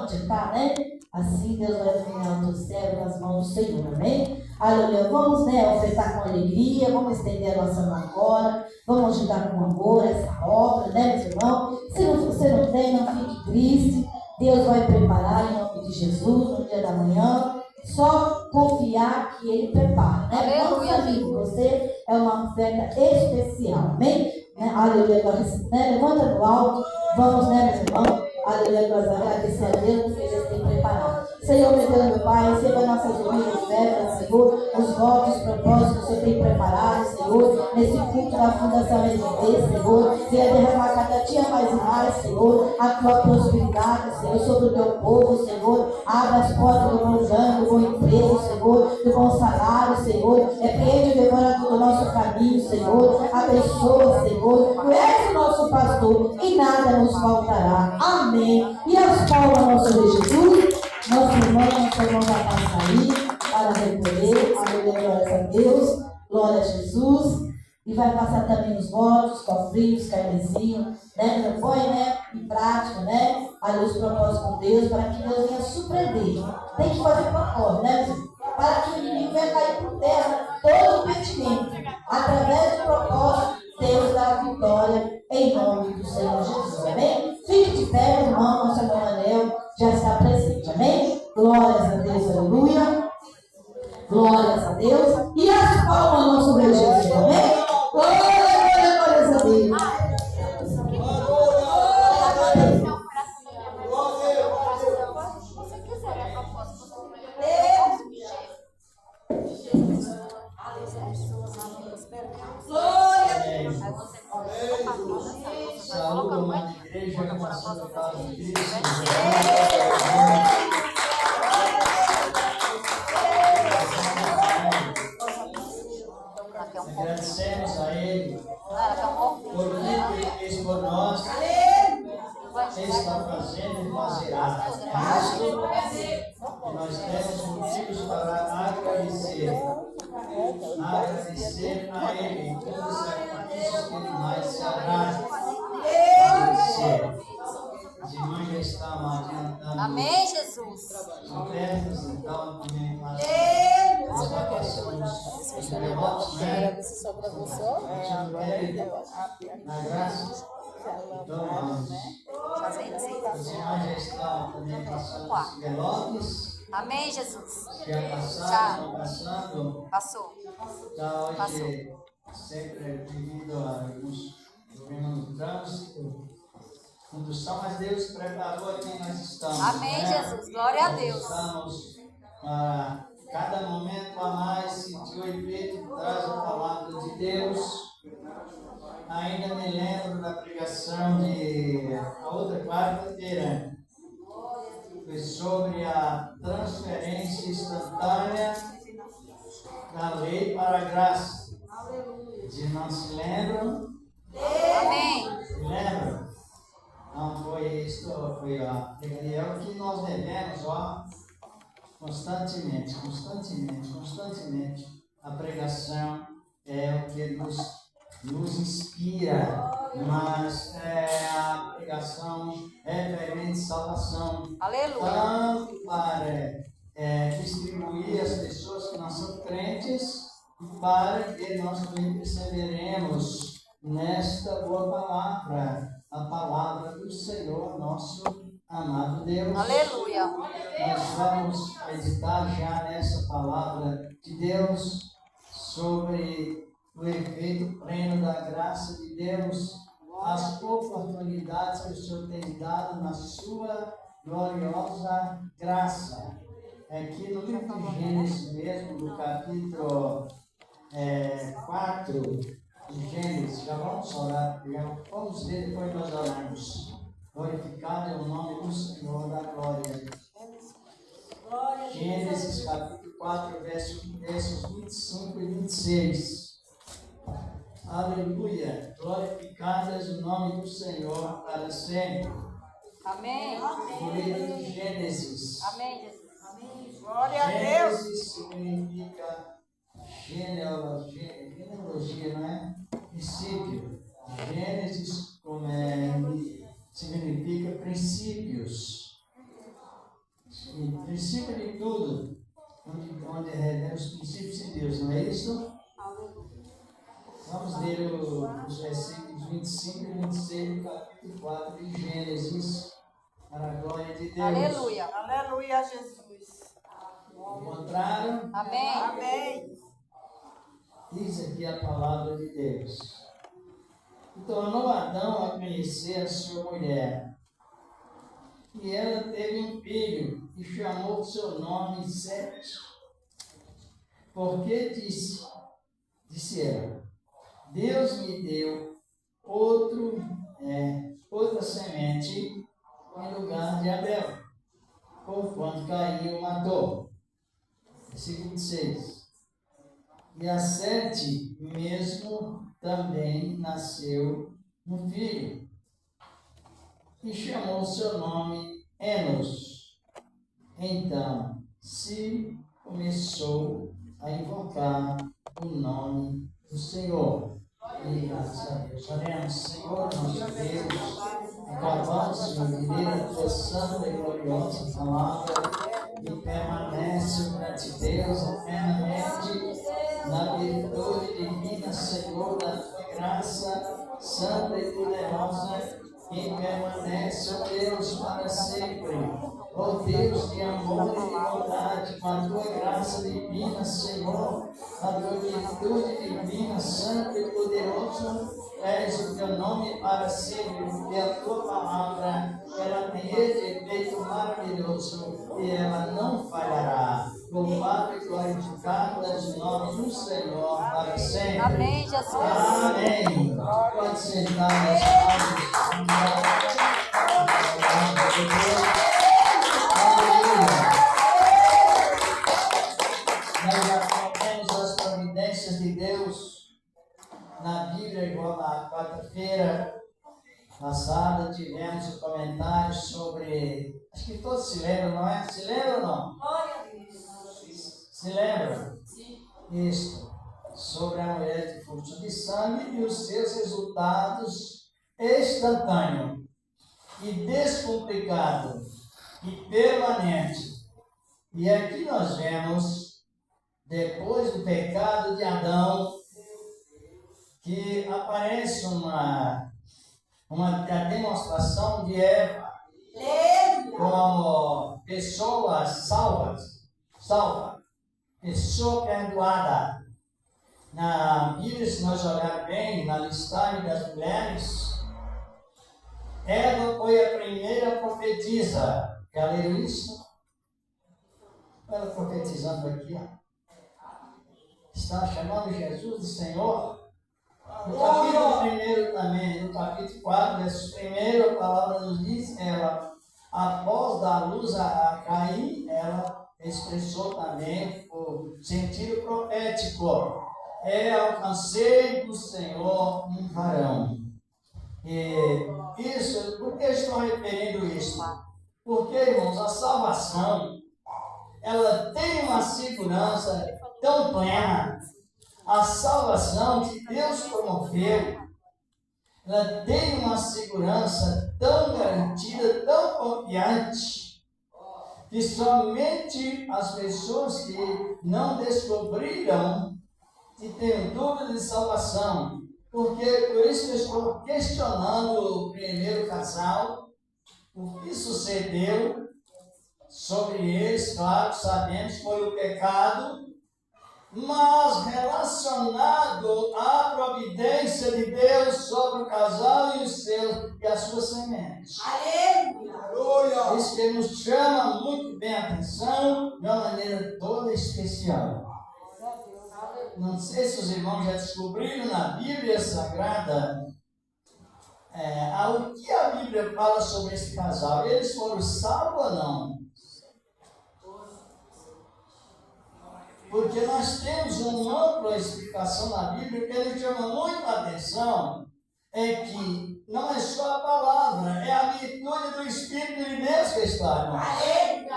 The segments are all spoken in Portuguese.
onde está, né? Assim Deus vai iluminar o teu céu nas mãos do Senhor, amém? Aleluia. Vamos, né, ofertar com alegria, vamos estender a nossa mão agora, vamos ajudar com amor essa obra, né, meus irmãos? Se você não tem, não fique triste. Deus vai preparar em nome de Jesus no dia da manhã. Só confiar que Ele prepara, né? Não sabia que você é uma oferta especial, amém? Né? Aleluia. Agora, né? Levanta no alto, vamos, né, meus irmãos? Aleluia, nós agradecer a Deus porque Ele tem preparado. Senhor, meu Deus, meu Pai, receba nossas humildes ofertas, Senhor, os votos, os propósitos que o Senhor tem preparado, Senhor, nesse culto da Fundação RD, Senhor, venha derramar cada dia mais e mais, Senhor, a tua prosperidade, Senhor, sobre o teu povo, Senhor, abra as portas do bom jango, do bom emprego, Senhor, do bom salário, Senhor, repreende o devorador do nosso caminho, Senhor, abençoa, Senhor, tu és o nosso pastor e nada nos faltará, amém. E as palmas ao Senhor Jesus. Nosso irmão vai passar aí para recolher. Aleluia, glória a Deus. Glória a Jesus. E vai passar também os votos, cofrinhos, carnezinho, né? Põe, né? Em prática, né? Ali os propósitos com Deus, para que Deus venha surpreender. Tem que fazer propósito, né? Para que o inimigo venha cair por terra todo o impedimento. Através do propósito, Deus dá a vitória em nome do Senhor Jesus. Amém? Fique de pé, meu irmão, nosso irmão Anel já está presente. Amém? Glórias a Deus, aleluia. Glórias a Deus. E as palmas ao nosso Deus Jesus. Amém? Glórias a Deus. Saúde, amada igreja, com a sua paz de Cristo. Agradecemos a Ele por tudo que Ele fez por nós. Ele está fazendo e fazerá. E nós temos motivos para agradecer. Agradecer a Ele em todos os sacrifícios que Ele mais se agrada. As irmãs já estão adiantando. Amém, Jesus. Ofertas, então, também nós já passamos os devotos, né? Na graça. Então, vamos. As irmãs já estão também passando os devotos. Amém, Jesus. Já passaram, estão passando. Passou. Então, hoje, sempre devido a alguns problemas no trânsito, condução, mas Deus preparou aqui nós estamos. Amém, né? Jesus. Glória a Nós Deus. Estamos cada momento a mais sentir o efeito que traz a palavra de Deus. Ainda me lembro da pregação de a outra quarta-feira. Foi sobre a transferência instantânea da lei para a graça. Se não se lembram? Amém. Se lembram? Não foi isso, foi é o que nós devemos, constantemente. A pregação é o que nos inspira, mas a pregação referente à salvação. Aleluia. Tanto para distribuir as pessoas que não são crentes, para que nós também perseveremos nesta boa palavra, a palavra do Senhor, nosso amado Deus. Aleluia. Nós vamos meditar já nessa palavra de Deus sobre o efeito pleno da graça de Deus, as oportunidades que o Senhor tem dado na sua gloriosa graça. Aqui no livro de Gênesis mesmo, no capítulo 4 de Gênesis, já vamos orar, vamos ver depois nós oramos. Glorificado é o nome do Senhor da glória. Gênesis capítulo 4, versos 25 e 26. Aleluia. Glorificado é o nome do Senhor para sempre. Amém. No livro de Gênesis. Amém, Jesus. Glória a Deus. Gênesis significa genealogia, não é? Princípio. Gênesis significa princípios. os versículos 25 e 26 do capítulo 4 de Gênesis, para a glória de Deus. Aleluia. Aleluia, Jesus. Encontraram? Amém. Amém. Diz aqui a palavra de Deus. E tornou Adão a conhecer a sua mulher. E ela teve um filho e chamou o seu nome Sete. Porque disse ela, Deus me deu outra semente em lugar de Abel, porquanto Caim o matou. Versículo 26. E a Sete mesmo também nasceu um filho, e chamou seu nome Enos. Então se começou a invocar o nome do Senhor. E graças a Deus. Oremos, Senhor, nosso Deus, acabamos de ler a tua santa e gloriosa palavra que permanece perante Deus eternamente na virtude divina, Senhor, da tua graça santa e poderosa que permanece, ó Deus, para sempre. Ó Deus de amor e de bondade, com a tua graça divina, Senhor, a tua virtude divina, santa e poderosa, és o teu nome para sempre, e a tua palavra, ela tem esse efeito maravilhoso, e ela não falhará. Louvado e glorificado és o nome do Senhor para sempre. Amém, Jesus. Amém. Pode sentar, meus amados. Nós já conhecemos as providências de Deus na Bíblia, igual na quarta-feira passada tivemos o comentário sobre. Acho que todos se lembram, não é? Se lembram ou não? Se lembram? Sim. Isso. Sobre a mulher de fluxo de sangue e os seus resultados instantâneos e descomplicado e permanente. E aqui nós vemos, depois do pecado de Adão, que aparece uma demonstração de Eva como pessoa salva, pessoa perdoada. Na Bíblia, se nós olharmos bem, na listagem das mulheres, Eva foi a primeira profetisa. Já leram isso? Ela profetizando aqui, ó. Está chamando Jesus de Senhor. No capítulo 1 também, no capítulo 4, verso 1, a palavra nos diz, ela, após dar luz a Caim, ela expressou também o sentido profético. Alcancei do Senhor um varão. E isso, por que estou referindo isso? Porque, irmãos, a salvação, ela tem uma segurança tão plena. A salvação que Deus promoveu, ela tem uma segurança tão garantida, tão confiante, que somente as pessoas que não descobriram e têm dúvida de salvação, porque por isso que eu estou questionando o primeiro casal, o que sucedeu sobre eles, claro, sabemos que foi o pecado, mas relacionado à providência de Deus sobre o casal e os seus e as suas sementes. Aleluia! Isso que nos chama muito bem a atenção de uma maneira toda especial. Não sei se os irmãos já descobriram na Bíblia Sagrada o que a Bíblia fala sobre esse casal. Eles foram salvos ou não? Porque nós temos uma ampla explicação na Bíblia que ele chama muito a atenção, é que não é só a palavra, é a virtude do Espírito de Deus que está, irmãos.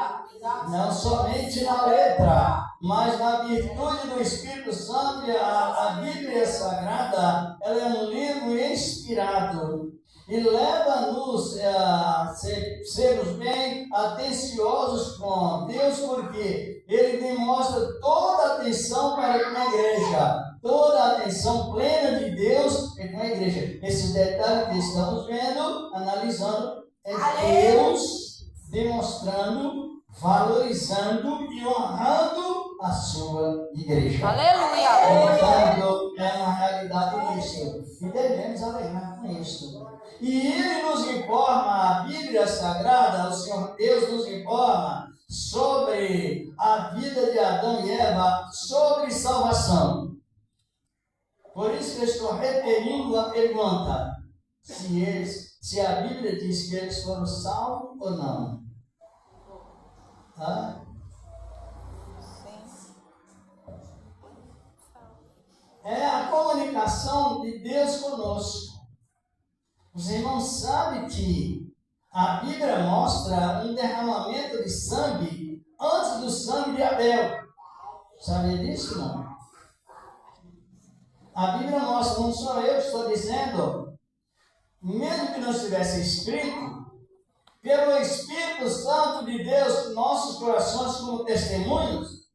Não somente na letra, mas na virtude do Espírito Santo. A Bíblia Sagrada, ela é um livro inspirado e leva-nos a sermos bem atenciosos com Deus, porque Ele demonstra toda a atenção para com a igreja. toda a atenção plena de Deus com a igreja. Esses detalhes que estamos vendo, analisando, é Deus demonstrando, valorizando e honrando a sua igreja. Aleluia. Então, é uma realidade nisso. E devemos alegrar com isso. E Ele nos informa, a Bíblia Sagrada, o Senhor Deus nos informa sobre a vida de Adão e Eva, sobre salvação. Por isso que eu estou repetindo a pergunta, se a Bíblia diz que eles foram salvos ou não. Hã? É a comunicação de Deus conosco. Os irmãos sabem que a Bíblia mostra um derramamento de sangue antes do sangue de Abel. Sabia disso, não? A Bíblia mostra, não sou eu que estou dizendo, mesmo que não estivesse escrito, pelo Espírito Santo de Deus, nossos corações como testemunhos,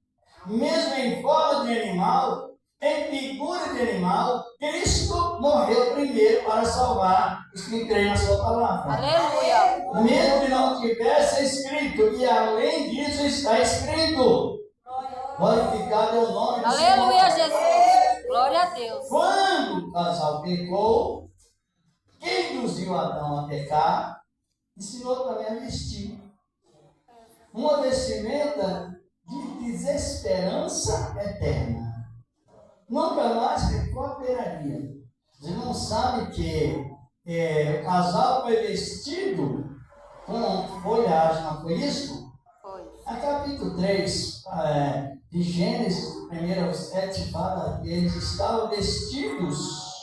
mesmo em forma de animal, em figura de animal, Cristo morreu primeiro para salvar os que creem na sua palavra. Aleluia. Mesmo que não tivesse escrito, e além disso está escrito. Glorificado é o nome do Senhor. Aleluia, Jesus. Glória a Deus. Quando o casal pecou, quem induziu Adão a pecar, ensinou também a vestir. Uma vestimenta de desesperança eterna. Nunca mais recuperaria. Você não sabe que o casal foi vestido com folhagem, não foi isso? Foi. A capítulo 3 de Gênesis, 1-7, fala que eles estavam vestidos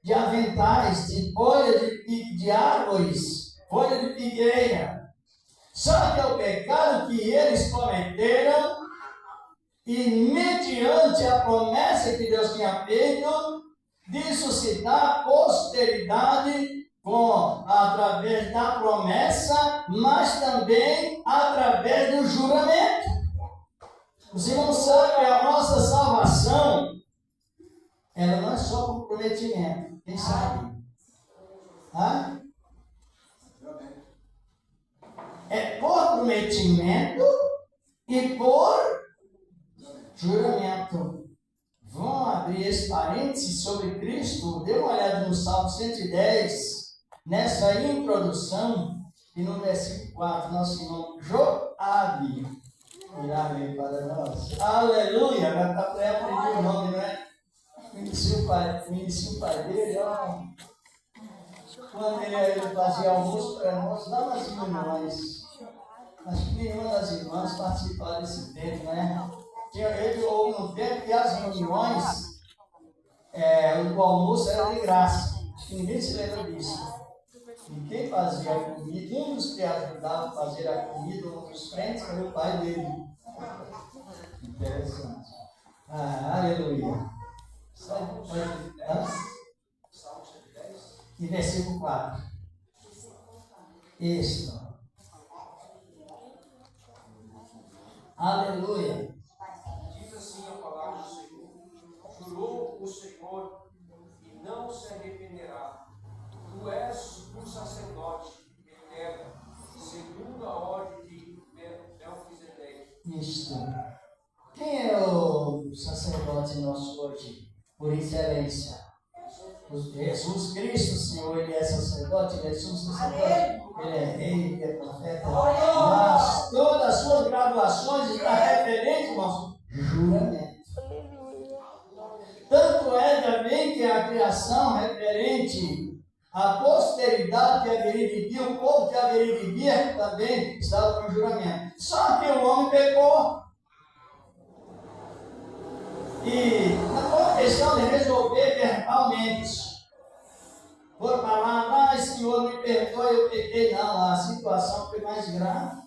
de aventais, de folha de árvores, folha de figueira. Só que é o pecado que eles cometeram, e mediante a promessa que Deus tinha feito de suscitar posteridade através da promessa, mas também através do juramento. Os irmãos sabem que a nossa salvação, ela não é só por prometimento. Quem sabe? Hã? É por prometimento e por juramento. Vamos abrir esse parênteses sobre Cristo. Dê uma olhada no Salmo 110, nessa introdução, e no versículo 4, nosso irmão Joabe irá ler para nós. Aleluia! Vai estar para aprender o nome, não é? Conheci o pai dele, ó. Quando ele fazia almoço para nós, lá nas reuniões. Acho que nenhuma das irmãs participava desse tempo, né? Houve um tempo que as reuniões, o almoço era de graça. Acho que ninguém se lembra disso. E quem fazia a comida, um dos que ajudava a fazer a comida, um dos crentes, era o pai dele. Interessante. Aleluia. E versículo 4. Isso. Aleluia. Diz assim a palavra do Senhor: jurou o Senhor e não se arrependerá. Tu és um sacerdote eterno, segundo a ordem de Melquisedeque. Isto. Quem é o sacerdote nosso hoje, por excelência? Jesus Cristo, Senhor, Ele é sacerdote, Ele é sumo sacerdote, Ele é rei, Ele é profeta. Mas todas as suas graduações estão referentes, irmãos, juramento. Tanto é também que a criação referente à posteridade que haveria de vir, o povo que haveria de vir também estava com juramento. Só que o homem pecou. E na questão de resolver verbalmente, por falar, Senhor, me perdoe, eu pequei. Não, a situação foi mais grave.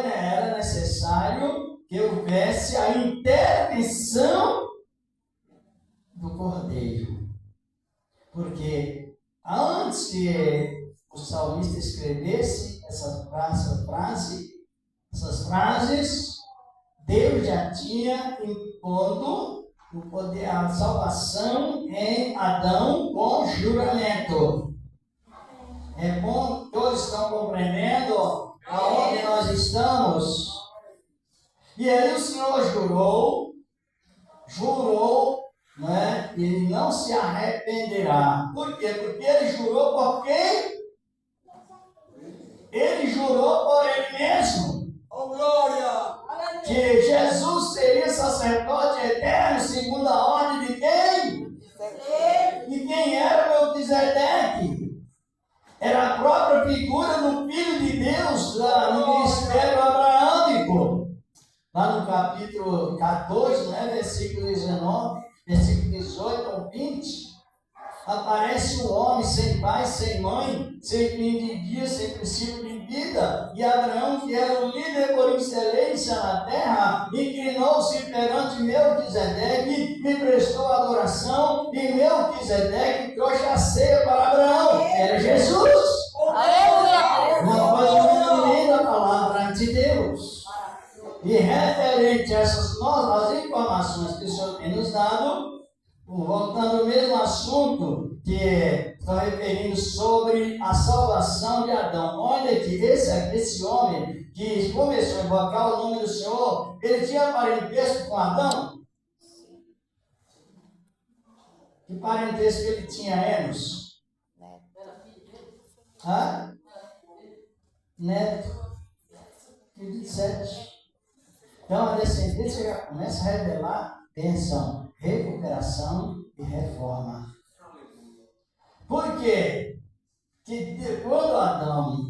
Era necessário que houvesse a intervenção do Cordeiro. Porque antes que o salmista escrevesse essas frases, Deus já tinha imposto o poder, a salvação em Adão com juramento. É bom, todos estão compreendendo aonde nós estamos? E aí o Senhor jurou, né? Ele não se arrependerá. Por quê? Porque ele jurou por quem? Ele jurou por ele mesmo. Oh, glória! Que Jesus seria sacerdote eterno, segundo a ordem de quem? E quem era Melquisedeque? Era a própria figura do Filho de Deus no ministério abraâmico. Lá no capítulo 14, né, versículo 19, versículo 18 ao 20, aparece um homem sem pai, sem mãe, sem fim de dia, sem princípio de vida. E Abraão, que era o líder por excelência na terra, inclinou-se perante Melquisedeque, me prestou adoração, e Melquisedeque trouxe a ceia para Abraão. Era Jesus. Aleluia. Uma coisa muito linda a palavra de Deus. E referente a essas novas informações que o Senhor tem nos dado, voltando ao mesmo assunto, que está referindo sobre a salvação de Adão. Olha que esse homem que começou a invocar o nome do Senhor, ele tinha parentesco com Adão? Que parentesco ele tinha, Enos? Hã? Neto. Filho de Sete. Então a descendência já começa a revelar bênção, recuperação e reforma. Por quê? Que quando Adão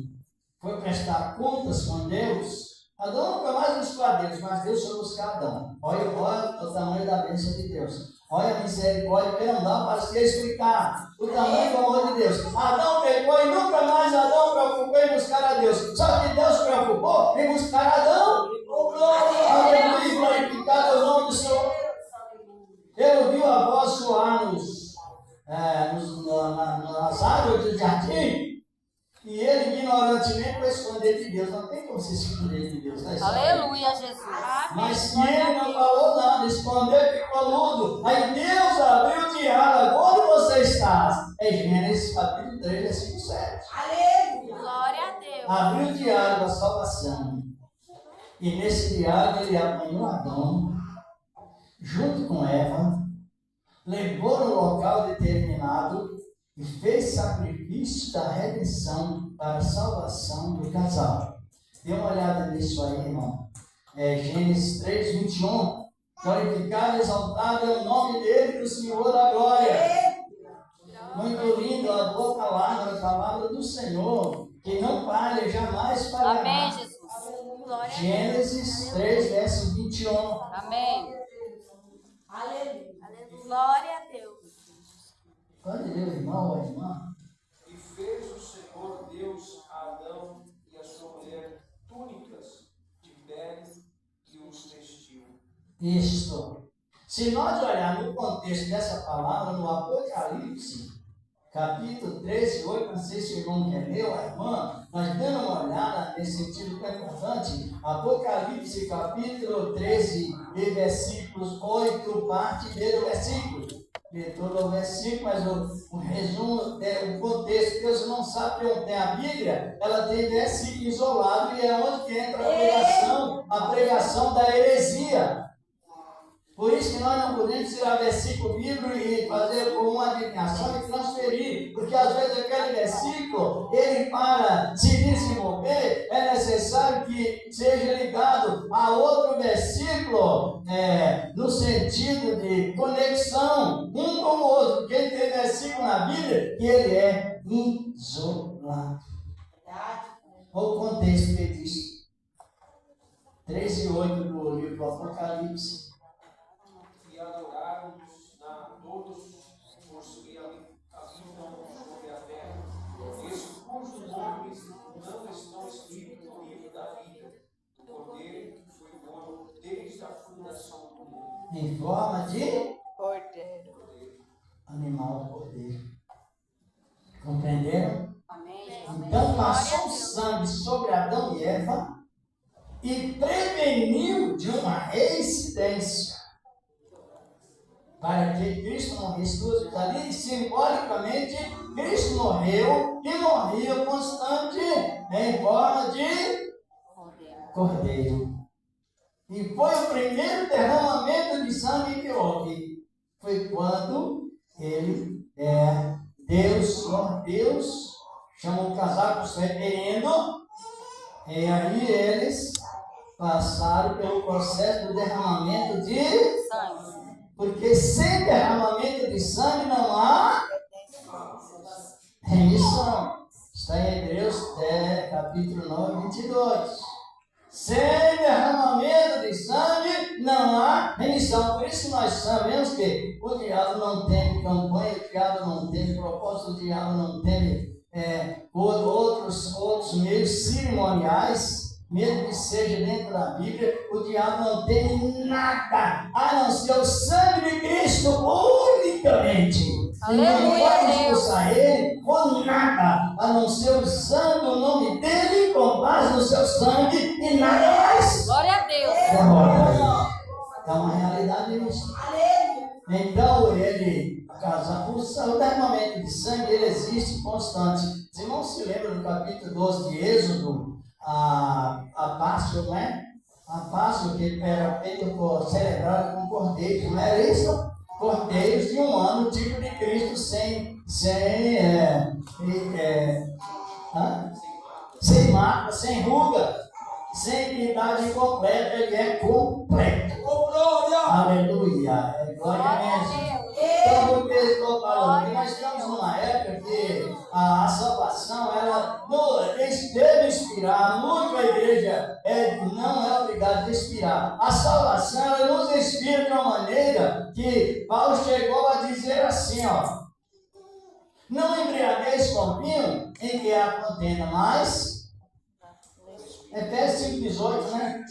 foi prestar contas com Deus, Adão nunca mais buscou a Deus, mas Deus foi buscar Adão. Olha o tamanho da bênção de Deus. Olha a misericórdia, que não dá para se explicar o tamanho do amor de Deus. Adão pegou e nunca mais Adão preocupou em buscar a Deus. Só que Deus se preocupou em buscar Adão. Aleluia, glorificado é o nome do Senhor. Ele ouviu a voz soar nas árvores do jardim, e ele ignorantemente foi esconder de Deus. Não tem como se esconder de Deus. Né? Aleluia, Jesus. Mas ele não falou nada, escondeu e ficou mudo. Aí Deus abriu o diálogo. Onde você está? É Gênesis capítulo 3, versículo 7. Aleluia! Glória a Deus. Abriu o diálogo da salvação. E nesse diálogo ele apanhou Adão, junto com Eva, levou no local determinado e fez sacrifício da redenção para a salvação do casal. Dê uma olhada nisso aí, irmão. Gênesis 3, 21. Glorificado e exaltado é o nome dele, do Senhor da glória. Muito lindo a boa palavra, a palavra do Senhor, que não falha, jamais falhará. Amém, Jesus. Glória a Deus. Gênesis 3, verso 21. Amém. Aleluia! Glória a Deus. Pode ler o irmão ou a irmã? E fez o Senhor Deus a Adão e a sua mulher túnicas de pele e os vestiu. Isto. Se nós olharmos no contexto dessa palavra, no Apocalipse, capítulo 13, 8, não sei se o irmão quer ler ou a irmã, mas dando uma olhada nesse sentido que é importante, Apocalipse, capítulo 13, e versículos 8, parte B do versículo. Ler todo o versículo, mas o resumo, o contexto, que você não sabe onde tem a Bíblia, ela tem versículo isolado e é onde que entra a pregação da heresia. Por isso que nós não podemos tirar versículo bíblico e fazer como uma adivinhação e transferir, porque às vezes aquele versículo, ele para se desenvolver, é necessário que seja ligado a outro versículo, no sentido de conexão, um com o outro, porque ele tem versículo na Bíblia que ele é isolado. Olha o contexto que diz. 13 e 8 do livro do Apocalipse. E adoraram-nos todos os que habitam sobre a terra, esses cujos nomes não estão escritos no livro da vida, do Cordeiro que foi morto desde a fundação do mundo. Em forma de Cordeiro. animal do cordeiro. Compreenderam? Amém. Então passou o sangue sobre Adão e Eva e preveniu de uma reincidência. para que Cristo morresse 2 vezes. Ali, simbolicamente, Cristo morreu e morria constante em forma de cordeiro. E foi o primeiro derramamento de sangue que houve. Foi quando ele Deus, chamou o casal com os reverendo, e aí eles passaram pelo processo do derramamento de Sangue. porque sem derramamento de sangue não há remissão. Está em Hebreus capítulo 9, 22. Sem derramamento de sangue não há remissão. Por isso nós sabemos que o diabo não tem campanha, o diabo não tem propósito, o diabo não tem outros meios cerimoniais, mesmo que seja dentro da Bíblia. O diabo não tem nada a não ser o sangue de Cristo unicamente. Aleluia, E não pode Deus. expulsar ele com nada, a não ser usando o nome dele com base no seu sangue e nada mais. Glória a Deus. É uma realidade isso. Então, o derramamento de sangue, ele existe constante. Os irmãos se lembram do capítulo 12 de Êxodo, a Páscoa, não é? A Páscoa que era celebrada com cordeiros, não era isso? Cordeiros de um ano, tipo de Cristo, sem marca, sem ruga, sem idade completa, ele é completo. Oh, glória! Aleluia! É glória Glória a mesmo. Deus. Então, por que eu estou falando? Porque nós estamos numa época que a salvação, ela deve inspirar. Muito a igreja não é obrigada a inspirar. A salvação, ela nos inspira de uma maneira que Paulo chegou a dizer assim, ó. Não embriagueis com o vinho em que há contenda, mas Efésios 5,18, né?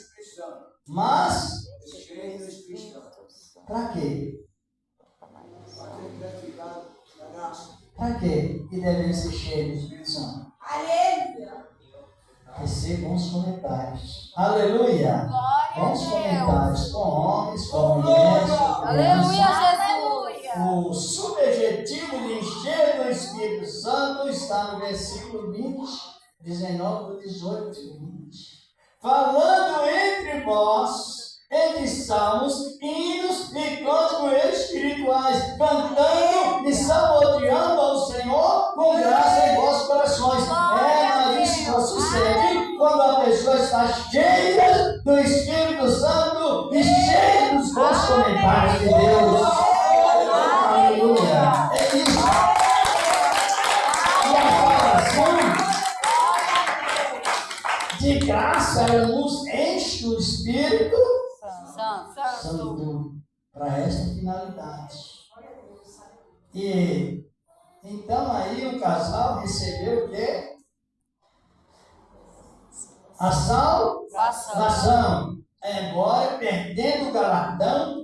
Mas para quê? Para quê? Que devem ser cheios do Espírito Santo. Recebam os comentários. Aleluia! Glória a Bons Deus. comentários com homens, com mulheres, com Aleluia, crianças. Jesus. O subjetivo de encher do Espírito Santo está no versículo 20, 19, 18 e 20. Falando entre vós, em que salmos, hinos e cânticos espirituais, cantando e salmodiando ao Senhor com graça em vossos corações. Mas isso só sucede quando a pessoa está cheia do Espírito Santo e cheia dos bons comentários de Deus. Aleluia! É isso. E a salvação de graça, ela nos enche do Espírito Santo para esta finalidade. E então aí o casal recebeu o quê? A salvação. Embora perdendo o galardão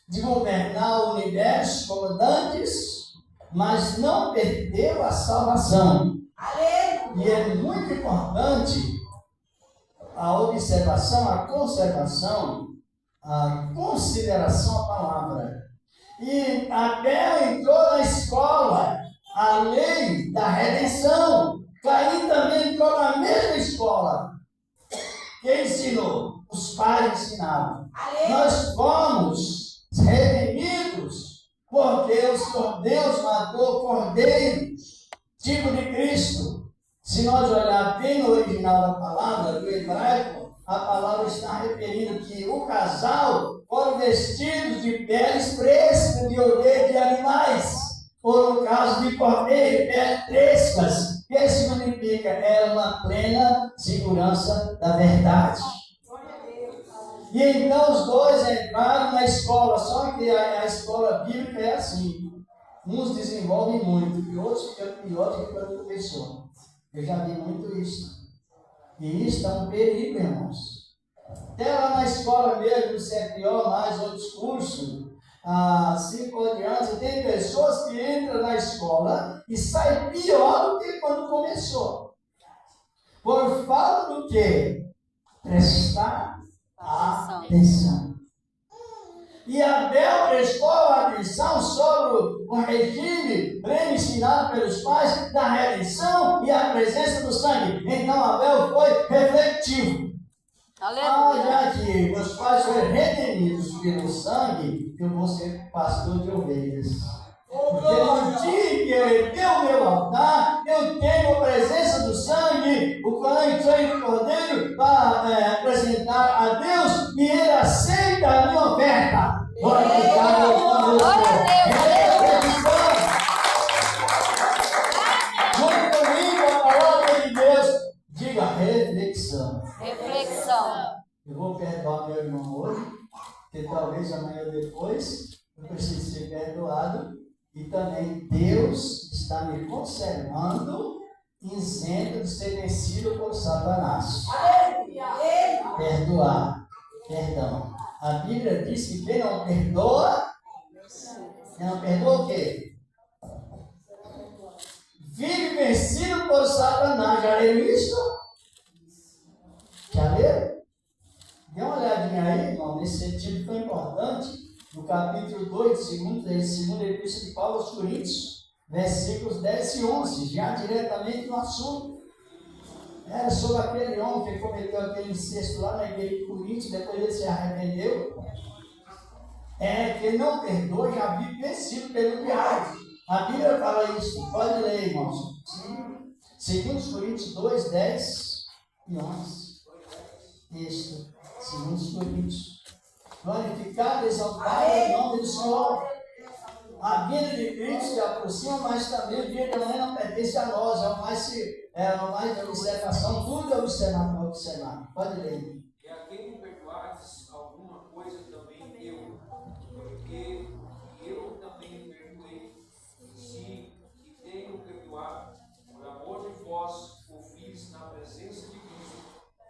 de governar o universo como dantes, mas não perdeu a salvação. E é muito importante a observação, a conservação, a consideração à palavra. E Abel entrou na escola, a lei da redenção. Caim também entrou na mesma escola. Quem ensinou? Os pais ensinaram. Nós fomos redimidos porque Deus matou cordeiros, tipo de Cristo. Se nós olharmos bem no original da palavra, do hebraico, a palavra está referindo que o casal foram vestidos de peles frescas de orelha de animais, ou no caso de cordeiro, peles frescas. O que significa? É uma plena segurança da verdade. E então os dois entraram na escola, só que a escola bíblica é assim. Uns desenvolvem muito, e outros ficam piores do que quando começou. Eu já vi muito isso. E isso é um perigo, irmãos. Até lá na escola mesmo, CFO, mais outros cursos, assim por diante, tem pessoas que entram na escola e saem pior do que quando começou. Por falta do quê? Prestar atenção. E Abel prestou atenção sobre o regime pré-ensinado pelos pais da redenção e a presença do sangue. Então Abel foi refletivo. Aleluia. Já que meus pais foram redimidos pelo sangue, eu vou ser pastor de ovelhas. Porque no dia que eu erguei o meu altar, eu tenho a presença do sangue, o sangue do Cordeiro, para apresentar a Deus, e Ele aceita a minha oferta. Glória a Deus. Muito domingo a palavra de Deus. Diga reflexão. Reflexão. Eu vou perdoar meu irmão hoje, porque talvez amanhã ou depois eu precise ser perdoado. E também Deus está me conservando isento de ser vencido por Satanás. Perdoar. Perdão. A Bíblia diz que quem não perdoa o quê? Vive vencido por Satanás. Já leram isso? Já leram? Dê uma olhadinha aí, irmão, nesse sentido tão importante. No capítulo 2, segunda epístola de Paulo aos Coríntios, versículos 10 e 11, já diretamente no assunto. Era sobre aquele homem que cometeu aquele incesto lá na igreja de Coríntios, depois ele se arrependeu. Quem não perdoa já vive vencido pelo diabo. A Bíblia fala isso, pode ler, irmãos. Segundo Coríntios 2, 10 e 11. Isso, segundo Coríntios. Glorificado, exaltado é o nome do Senhor. A vida de Cristo se aproxima, mas também a vida também não pertence a nós. É o mais de observação, tudo é observado. Pode ler. E a quem não perdoares alguma coisa também eu, porque eu também perdoei. Sim, e tenho perdoado, por amor de vós, o fiz na presença de Cristo,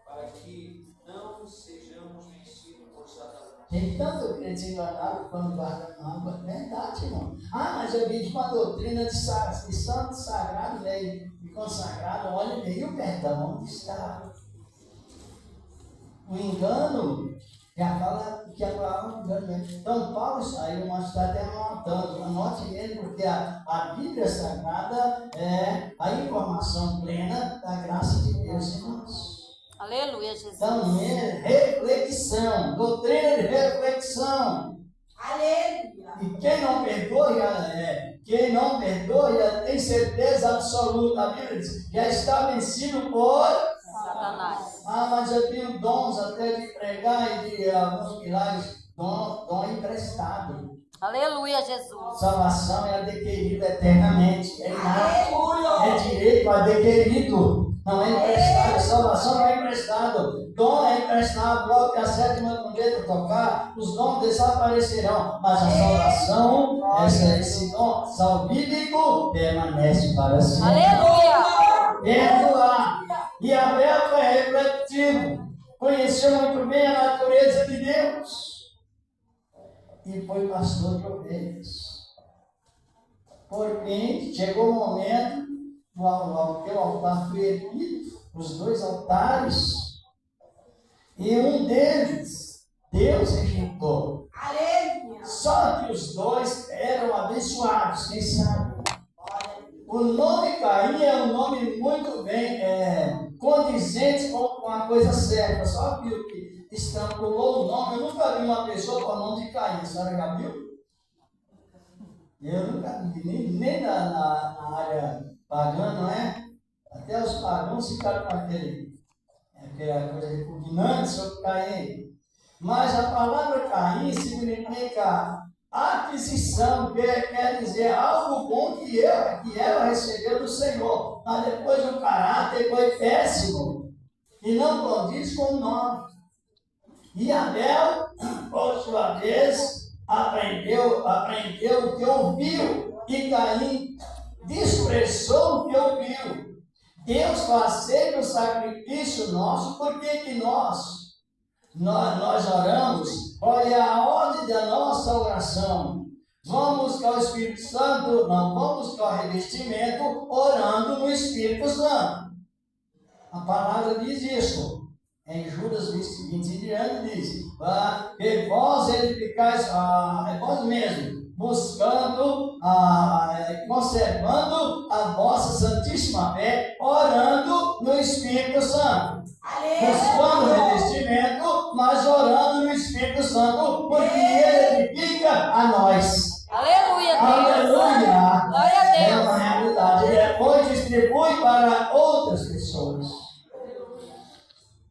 para que não sejamos vencidos por Satanás. Tem tanto crente enganado quando guarda água. Verdade, irmão. Mas eu vi uma doutrina de santo, sagrado, e consagrado. Olha bem, o perdão onde está? O engano já fala que a palavra é um engano. Então, Paulo saiu, nós está até anotando. Anote ele, porque a Bíblia Sagrada é a informação plena da graça de Deus em nós. Aleluia, Jesus. Então, reflexão, doutrina de reflexão. Aleluia. E quem não perdoa já tem certeza absoluta. A Bíblia diz, já está vencido por Satanás. mas eu tenho dons até de pregar e de alguns milagres, dom emprestado. Aleluia, Jesus. Salvação é adquirida eternamente. É direito adquirido. Não é emprestado. Salvação não é emprestado. Dom é emprestado. Logo que a sétima trombeta tocar, os dons desaparecerão. Mas a salvação, esse dom salvífico, permanece para sempre. Aleluia. Perdoar. E Abel foi refletivo. Conheceu muito bem a natureza de Deus. E foi pastor de ovelhas. Porém, chegou o momento que o altar foi erguido, os dois altares, e um deles, Deus rejeitou. Só que os dois eram abençoados, quem sabe? O nome Caim é um nome muito bem condizente com a coisa certa. Só que o que estampulou o nome, eu nunca vi uma pessoa com o nome de Caim. A senhora já viu? Eu nunca vi, nem na área pagã, não é? Até os pagãos ficaram com aquela coisa repugnante sobre Caim. Mas a palavra Caim significa aquisição, que quer dizer algo bom que ela recebeu do Senhor. Mas depois o caráter foi péssimo e não condiz com o nome. E Abel, por sua vez, aprendeu o que ouviu, e Caim desprezou o que ouviu. Deus aceita o sacrifício nosso, porque que nós oramos, olha a ordem da nossa oração. Vamos buscar o Espírito Santo, não vamos buscar o revestimento, orando no Espírito Santo. A palavra diz isso. Em Judas 20 em diante diz, e vós edificais, é vós mesmo, buscando, conservando a vossa santíssima fé, orando no Espírito Santo. Buscando revestimento, mas orando no Espírito Santo, porque Ele edifica a nós. Aleluia, Deus. Aleluia! Glória a Deus. É uma realidade. Ele depois distribui para outras pessoas.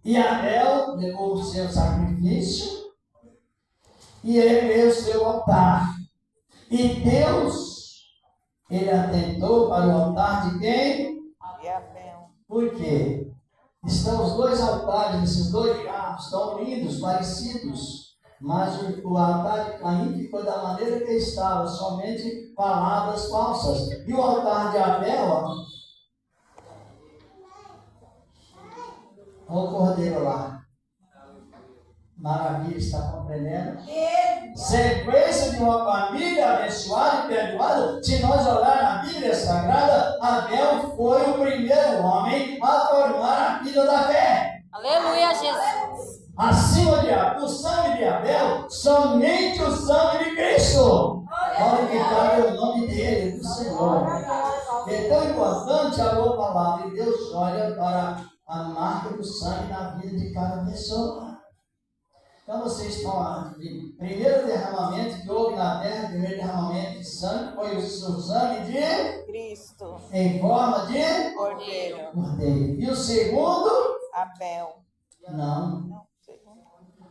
E Abel levou o seu sacrifício e ele veio o seu altar. E Deus, ele atentou para o altar de quem? E Abel. Por quê? Estão os dois altares, esses dois carros, tão lindos, parecidos. Mas o altar de Caim ficou da maneira que estava, somente palavras falsas. E o altar de Abel, olha o cordeiro lá. Maravilha, está compreendendo? Sequência de uma família abençoada e perdoada. Se nós olharmos na Bíblia Sagrada, Abel foi o primeiro homem a formar a vida da fé. Aleluia, Jesus. Acima do sangue de Abel, somente o sangue de Cristo. Glorificado é o nome dele, do Senhor. É tão importante a boa palavra. E Deus olha para a marca do sangue na vida de cada pessoa. Então vocês estão lá. Primeiro derramamento que houve na terra, primeiro derramamento de sangue, foi o sangue de Cristo. Em forma de Cordeiro. cordeiro. E o segundo? Abel. Não. Não, segundo.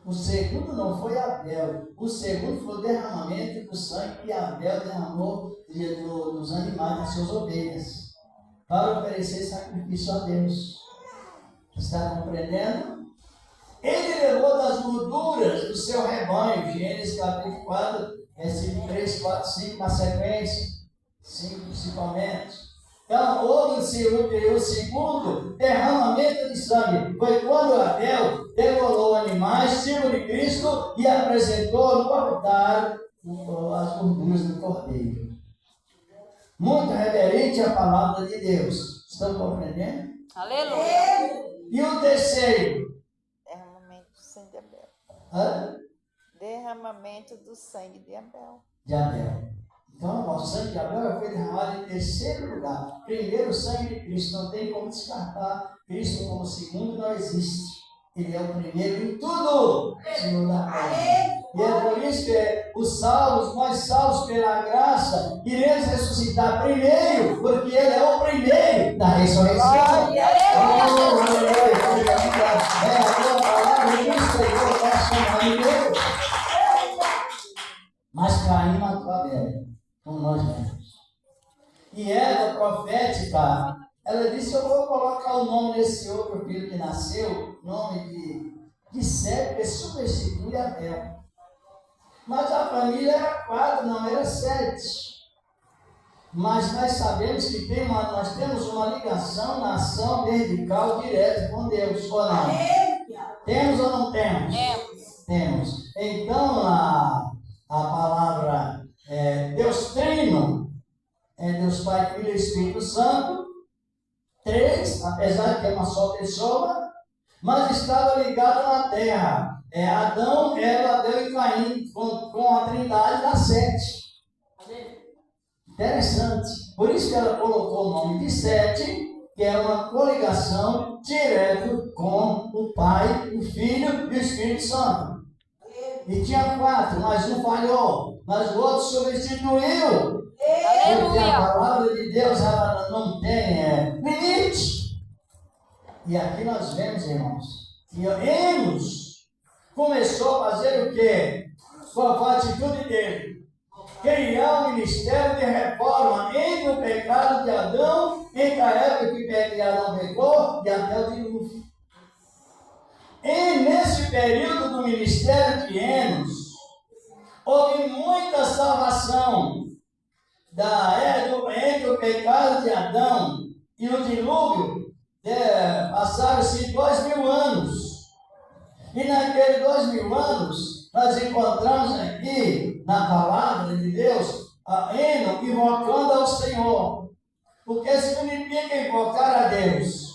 O segundo não foi Abel. O segundo foi o derramamento do sangue que Abel derramou dos animais, das suas ovelhas, para oferecer sacrifício a Deus. Está compreendendo? Ele levou das gorduras do seu rebanho, Gênesis capítulo 4, versículo 3, 4, 5, na sequência, 5 principalmente. Então, houve o segundo derramamento de sangue. Foi quando Abel degolou animais, símbolo de Cristo, e apresentou no altar as gorduras do cordeiro. Muito reverente à palavra de Deus. Estão compreendendo? Aleluia. E o terceiro? Derramamento do sangue de Abel. Hã? Derramamento do sangue de Abel. De Abel. Então, o sangue de Abel foi derramado em terceiro lugar. Primeiro, o sangue de Cristo. Não tem como descartar Cristo como segundo, não existe. Ele é o primeiro em tudo, Senhor da glória. E é por isso que os salvos, nós salvos pela graça, iremos ressuscitar primeiro, porque Ele é o primeiro da ressurreição. Aleluia. Mas Caim matou Abel, como nós vemos. E ela, profética, ela disse: eu vou colocar o nome desse outro filho que nasceu, nome de Sete, que substitui Abel. Mas a família era 4, não era 7. Mas nós sabemos que nós temos uma ligação na ação vertical direta com Deus, ou não? Temos ou não temos? Temos. Então, a palavra Deus Trino é Deus Pai, Filho e Espírito Santo. 3, apesar de ter uma só pessoa, mas estava ligado na terra. Adão, Eva, Adão e Caim, com a trindade da 7. Interessante. Por isso que ela colocou o nome de 7, que é uma coligação direta com o Pai, o Filho e o Espírito Santo. E tinha 4, mas um falhou, mas o outro substituiu. Porque a palavra de Deus ela não tem limite. E aqui nós vemos, irmãos, que Enos começou a fazer o quê? Com a atitude dele. Criar um ministério de reforma entre o pecado de Adão, entre a época que Adão pecou e até o dilúvio. E nesse período do ministério de Enos, houve muita salvação entre o pecado de Adão e o dilúvio. Passaram-se 2000 anos. E naqueles 2000 anos, nós encontramos aqui, na palavra de Deus, a Eno invocando ao Senhor. Porque significa invocar a Deus.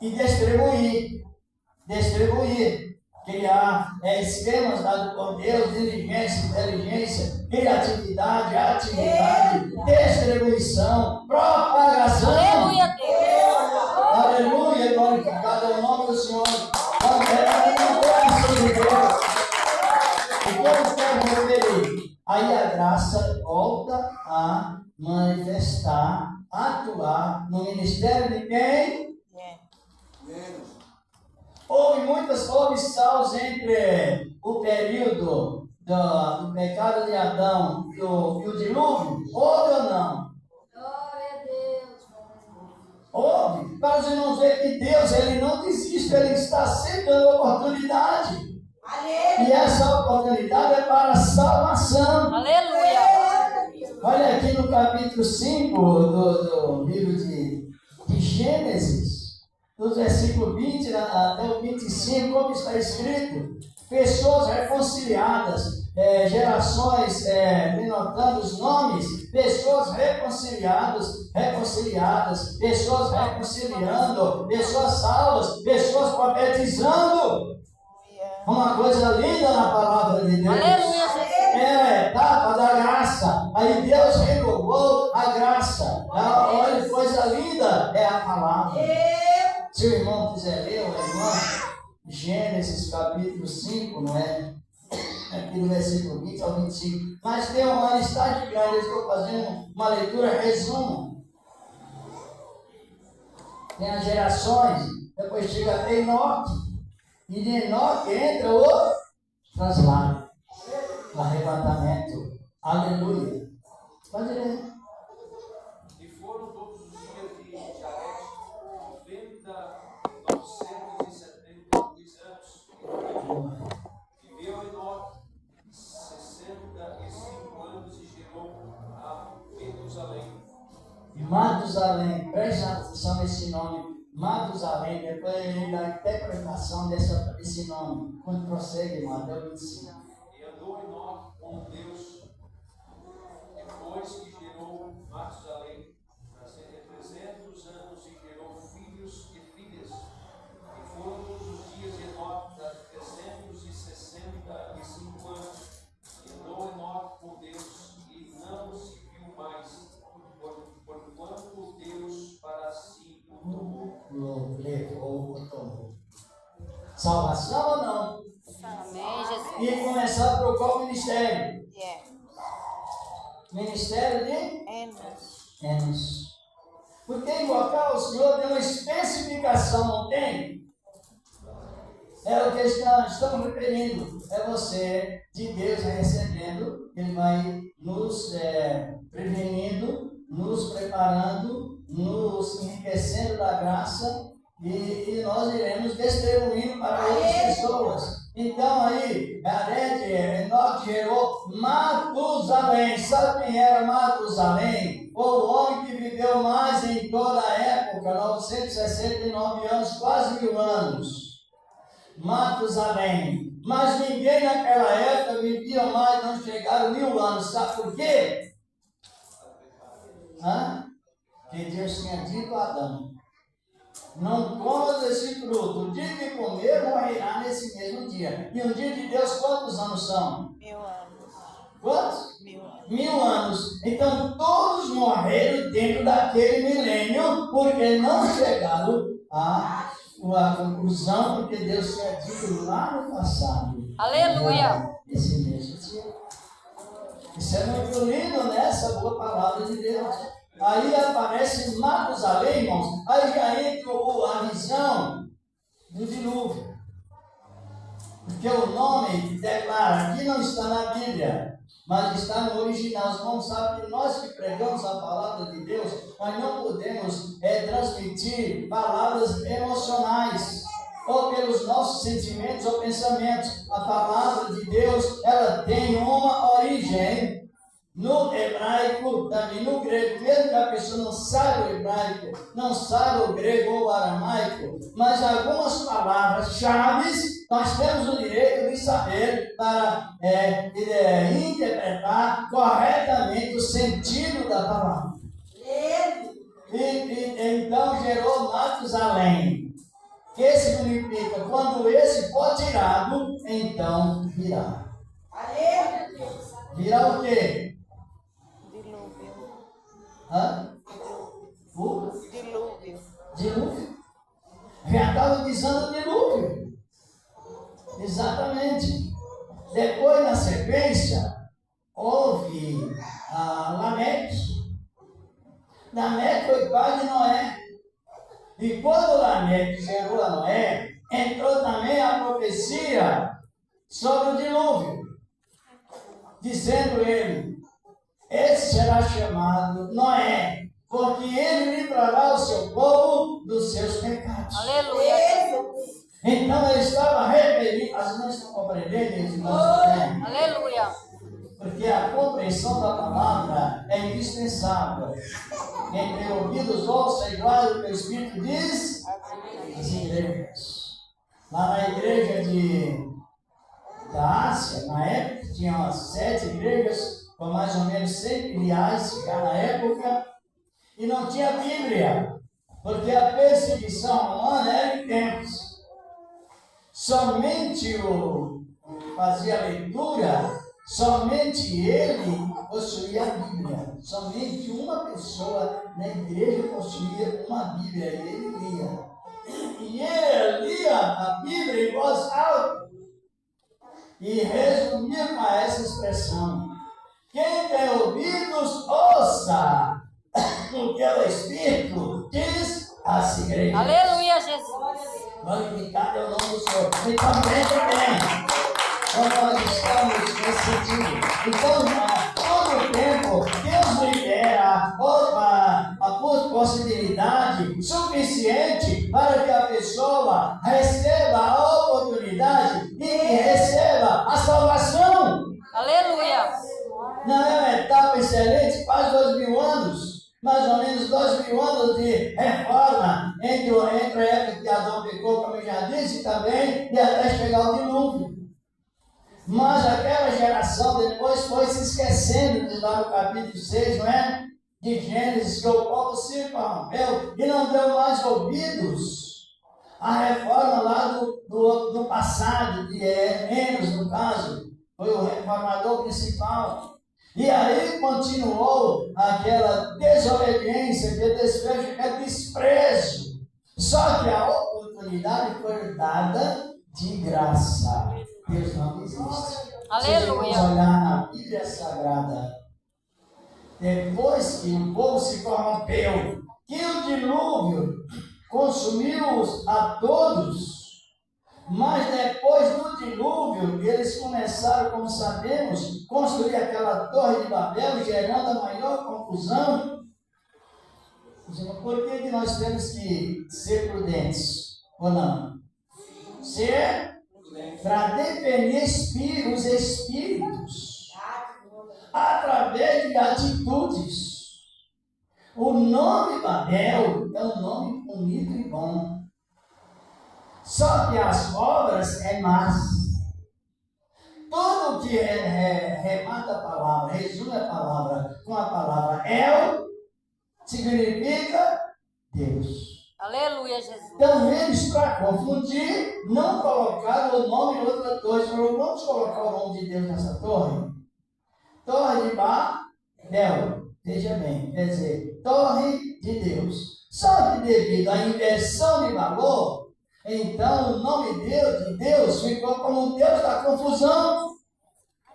e distribuir. Criar esquemas dados por Deus, diligência, inteligência, criatividade, atividade, distribuição, propagação. Aleluia, Deus. Aleluia, glorificado é o nome do Senhor. Graça de Deus. E como quero referir? Aí a graça volta a manifestar, atuar no ministério de quem? Houve muitas obstáculos entre o período do pecado de Adão e o dilúvio. Houve ou não? Glória a Deus. Houve. Para os irmãos ver que Deus ele não desiste, ele está sempre dando oportunidade. E essa oportunidade é para a salvação. Aleluia. Olha aqui no capítulo 5 do livro de Gênesis. Do versículo 20 até o 25, como está escrito, pessoas reconciliadas, gerações, denotando os nomes, pessoas reconciliadas, pessoas reconciliando, pessoas salvas, pessoas profetizando. Uma coisa linda na palavra de Deus. Aleluia, Jesus. É a etapa da graça. Aí Deus renovou a graça. Olha, coisa linda é a palavra. Se o irmão quiser ler, o irmão, Gênesis capítulo 5, não é? Aqui no versículo 20 ao 25. Mas tem uma listagem grande, eu estou fazendo uma leitura resumo. Tem as gerações, depois chega até Enoque. E de Enoque entra o traslado, o arrebatamento. Aleluia. Pode ler. E foram todos os dias de Jared 972 anos. Viveu Enoque 65 anos e gerou a Matusalém. Matusalém, preste atenção nesse nome. Matusalém, depois ele dá a interpretação desse nome. Quando prossegue, irmão, até o 25. E andou Enoque com Deus, depois que gerou Matusalém, 300 anos e gerou filhos e filhas. E foram todos os dias de Enoque 365 anos. E andou Enoque com Deus e não se viu mais, porquanto Deus para si o tomou. Levou o tomou. Salvação ou não? Amém, Jesus. E começar por qual ministério? Ministério de Enos. Porque em local o Senhor deu uma especificação, não tem? É o que estamos referindo. É você, de Deus, recebendo. Ele vai nos prevenindo, nos preparando, nos enriquecendo da graça. E nós iremos distribuindo para outras pessoas. Então aí, Enoque gerou Matusalém. Sabe quem era Matusalém? Foi o homem que viveu mais em toda a época, 969 anos, quase 1000 anos. Matusalém. Mas ninguém naquela época vivia mais, não chegaram 1000 anos. Sabe por quê? Que Deus tinha dito a Adão: não comas desse fruto. O dia que comer, morrerá nesse mesmo dia. E o dia de Deus, quantos anos são? 1000 anos. Quantos? 1000 anos. 1000 anos. Então, todos morreram dentro daquele milênio, porque não chegaram à conclusão, porque Deus tinha dito lá no passado. Aleluia. Esse mesmo dia. Isso é muito lindo, né? Essa boa palavra de Deus. Aí aparece Matusalém, irmãos. Aí já entra a visão do dilúvio. Porque o nome declara, aqui não está na Bíblia, mas está no original. Os irmãos sabem que nós que pregamos a palavra de Deus, nós não podemos transmitir palavras emocionais, ou pelos nossos sentimentos ou pensamentos. A palavra de Deus, ela tem uma origem no hebraico, também no grego, mesmo que a pessoa não saiba o hebraico, não saiba o grego ou o aramaico, mas algumas palavras-chave nós temos o direito de saber para interpretar corretamente o sentido da palavra. Então gerou Matusalém. Que significa, quando esse for tirado, então virá. Virá o quê? Dilúvio. Hã? O Dilúvio. dilúvio. Já estava dizendo dilúvio. Exatamente. Depois, na sequência, houve Lameque. Lameque foi pai de Noé. E quando Lameque gerou a Noé, entrou também a profecia sobre o dilúvio, dizendo ele: esse será chamado Noé, porque ele livrará o seu povo dos seus pecados. Aleluia, Jesus. Então ele estava referindo, as irmãs estão compreendendo, irmãos? Aleluia. Porque a compreensão da palavra é indispensável. Quem tem ouvidos, ouça igual o que o Espírito diz às igrejas. Lá na igreja da Ásia, na época, tinha umas 7 igrejas, com mais ou menos 100 filiais já na época, e não tinha Bíblia, porque a perseguição romana era em tempos. Somente o fazia a leitura, somente ele possuía a Bíblia. Somente uma pessoa na igreja possuía uma Bíblia, e ele lia. E ele lia a Bíblia em voz alta e resumia com essa expressão: quem tem ouvidos, ouça o que o Espírito diz às igrejas. Aleluia, Jesus. Glorificado é o nome do Senhor. Então, bem, quando nós estamos nesse sentido. Então, todo o tempo, Deus libera a possibilidade suficiente para que a pessoa receba a oportunidade e que receba a salvação. Aleluia. Não é uma etapa excelente, quase 2000 anos. Mais ou menos 2000 anos de reforma entre a época que Adão pecou, como eu já disse também, e até chegar ao dilúvio. Mas aquela geração depois foi se esquecendo de lá no capítulo 6, não é? De Gênesis, que o povo se corrompeu e não deu mais ouvidos à reforma lá do passado, de Enos, no caso, foi o reformador principal. E aí continuou aquela desobediência, que desprezo, que é desprezo. Só que a oportunidade foi dada de graça. Deus não existe. Aleluia. Vamos olhar na Bíblia Sagrada. Depois que o povo se corrompeu, que o dilúvio consumiu-os a todos, mas depois do dilúvio, eles começaram, como sabemos, construir aquela torre de Babel, gerando a maior confusão. Por que nós temos que ser prudentes? Ou não? Ser para definir os espíritos através de atitudes. O nome Babel é um nome bonito e bom. Só que as obras é más. Todo que remata a palavra, resume a palavra com a palavra El, significa Deus. Aleluia, Jesus. Então eles, para confundir, não colocaram o nome de outra torre. Falaram: vamos colocar o nome de Deus nessa torre? Torre de Babel. Veja bem, quer dizer, torre de Deus. Só que devido à inversão de valor, então o nome de Deus ficou como o Deus da confusão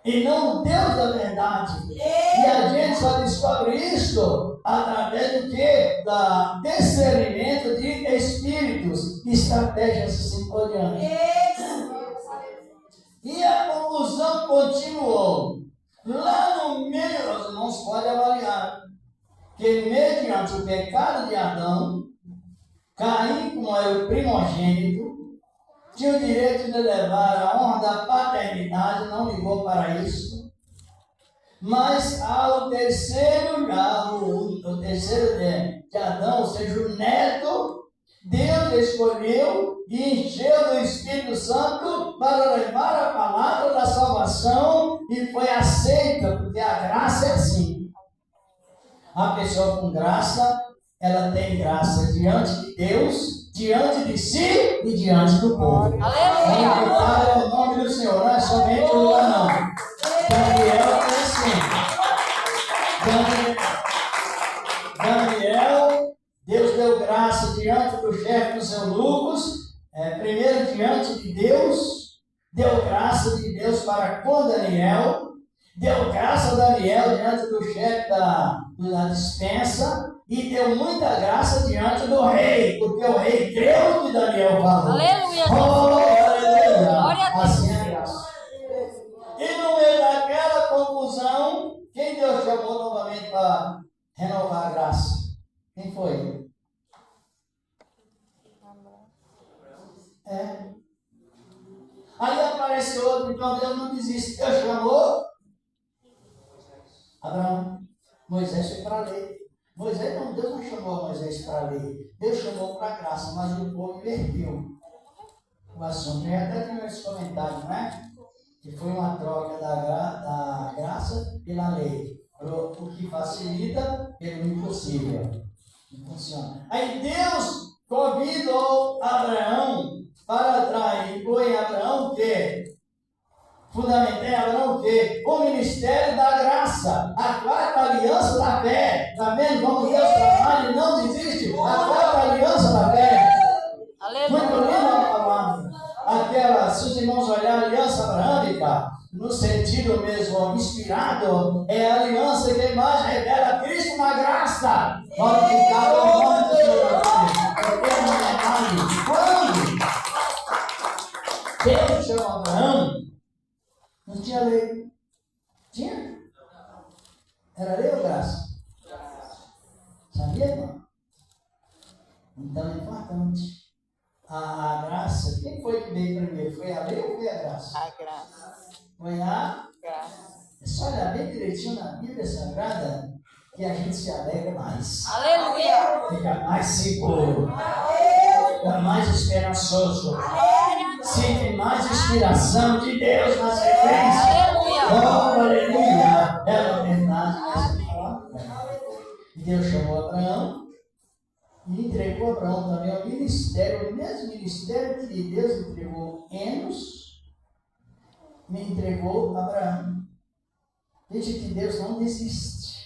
e não o Deus da verdade. E a gente só descobre isso através do que? Da discernimento de espíritos, estratégias assim por diante. E a confusão continuou. Lá no meio, os irmãos podem avaliar que mediante o pecado de Adão, Caim, como era o primogênito, tinha o direito de levar a honra da paternidade, não ligou para isso. Mas ao terceiro de Adão, ou seja, o neto, Deus escolheu e encheu do Espírito Santo para levar a palavra da salvação e foi aceita, porque a graça é assim. A pessoa com graça, ela tem graça diante de Deus, diante de si e diante do povo. Aleluia. Louvado é o nome do Senhor, não é somente o lugar, não. Daniel é assim. Daniel, Deus deu graça diante do chefe dos eunucos, primeiro diante de Deus, deu graça de Deus para com Daniel, deu graça a Daniel diante do chefe da dispensa e deu muita graça diante do rei, porque o rei creu no que Daniel falou. Aleluia. Aleluia! Glória a Deus. Assim é a graça. E no meio daquela confusão, quem Deus chamou novamente para renovar a graça? Quem foi? Aí aparece outro, então Deus não desiste. Deus chamou Abraão. Moisés foi para a lei. Deus não chamou Moisés para a lei. Deus chamou para a graça, mas o povo inverteu o assunto. Eu até tenho esse comentário, não é? Que foi uma troca da graça pela lei. O que facilita pelo impossível. Não funciona. Aí Deus convidou Abraão para atrair, foi Abraão o quê? Fundamentei Abraão o quê? O ministério da graça, a quarta aliança da fé. Está vendo como Deus trabalha e não desiste? A quarta aliança da fé. Muito lindo a palavra. Aquela, se os irmãos olharem a aliança abraâmica, no sentido mesmo inspirado, é a aliança que mais revela Cristo na graça. Glorificado o nome do Senhor. Quando Deus chama Abraão, não tinha lei. Tinha? Era lei ou graça? Sabia, irmão? Então é importante. A graça, quem foi que veio primeiro? Foi a lei ou foi a graça? A graça. Foi a Graça. É só olhar bem direitinho na Bíblia Sagrada que a gente se alegra mais. Aleluia. Fica mais seguro. Fica mais esperançoso. Sente mais inspiração de Deus na sequência. Aleluia. Oh, aleluia! É a verdade nessa palavra. E Deus chamou Abraão e entregou Abraão também ao ministério, o mesmo ministério que Deus entregou Enos, me entregou Abraão. Veja que Deus não desiste.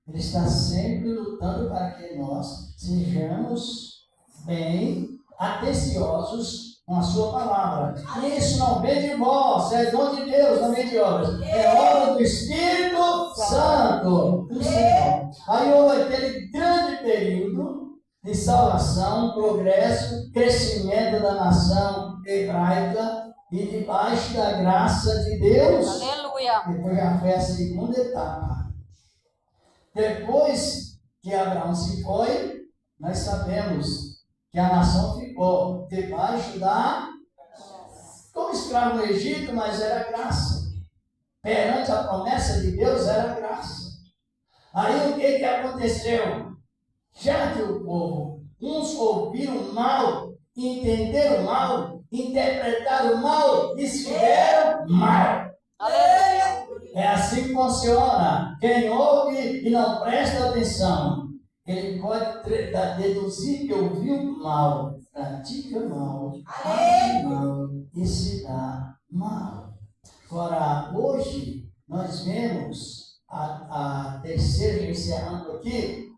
Ele está sempre lutando para que nós sejamos bem atenciosos com a sua palavra. E isso não vem de vós, é dom de Deus, não vem de obras. É obra do Espírito Santo do Senhor. Aí houve aquele grande período de salvação, progresso, crescimento da nação hebraica e debaixo da graça de Deus. Aleluia. Depois já foi a segunda etapa. Depois que Abraão se foi, nós sabemos que a nação ficou debaixo da... como escravo no Egito, mas era graça. Perante a promessa de Deus era graça. Aí o que aconteceu? Já que o povo, uns ouviram mal, entenderam mal, interpretaram mal e se fizeram mal. Aleluia. É assim que funciona. Quem ouve e não presta atenção, ele pode deduzir que ouviu mal, pratica mal, age mal e se dá mal. Agora, hoje, nós vemos a terceira, encerrando aqui,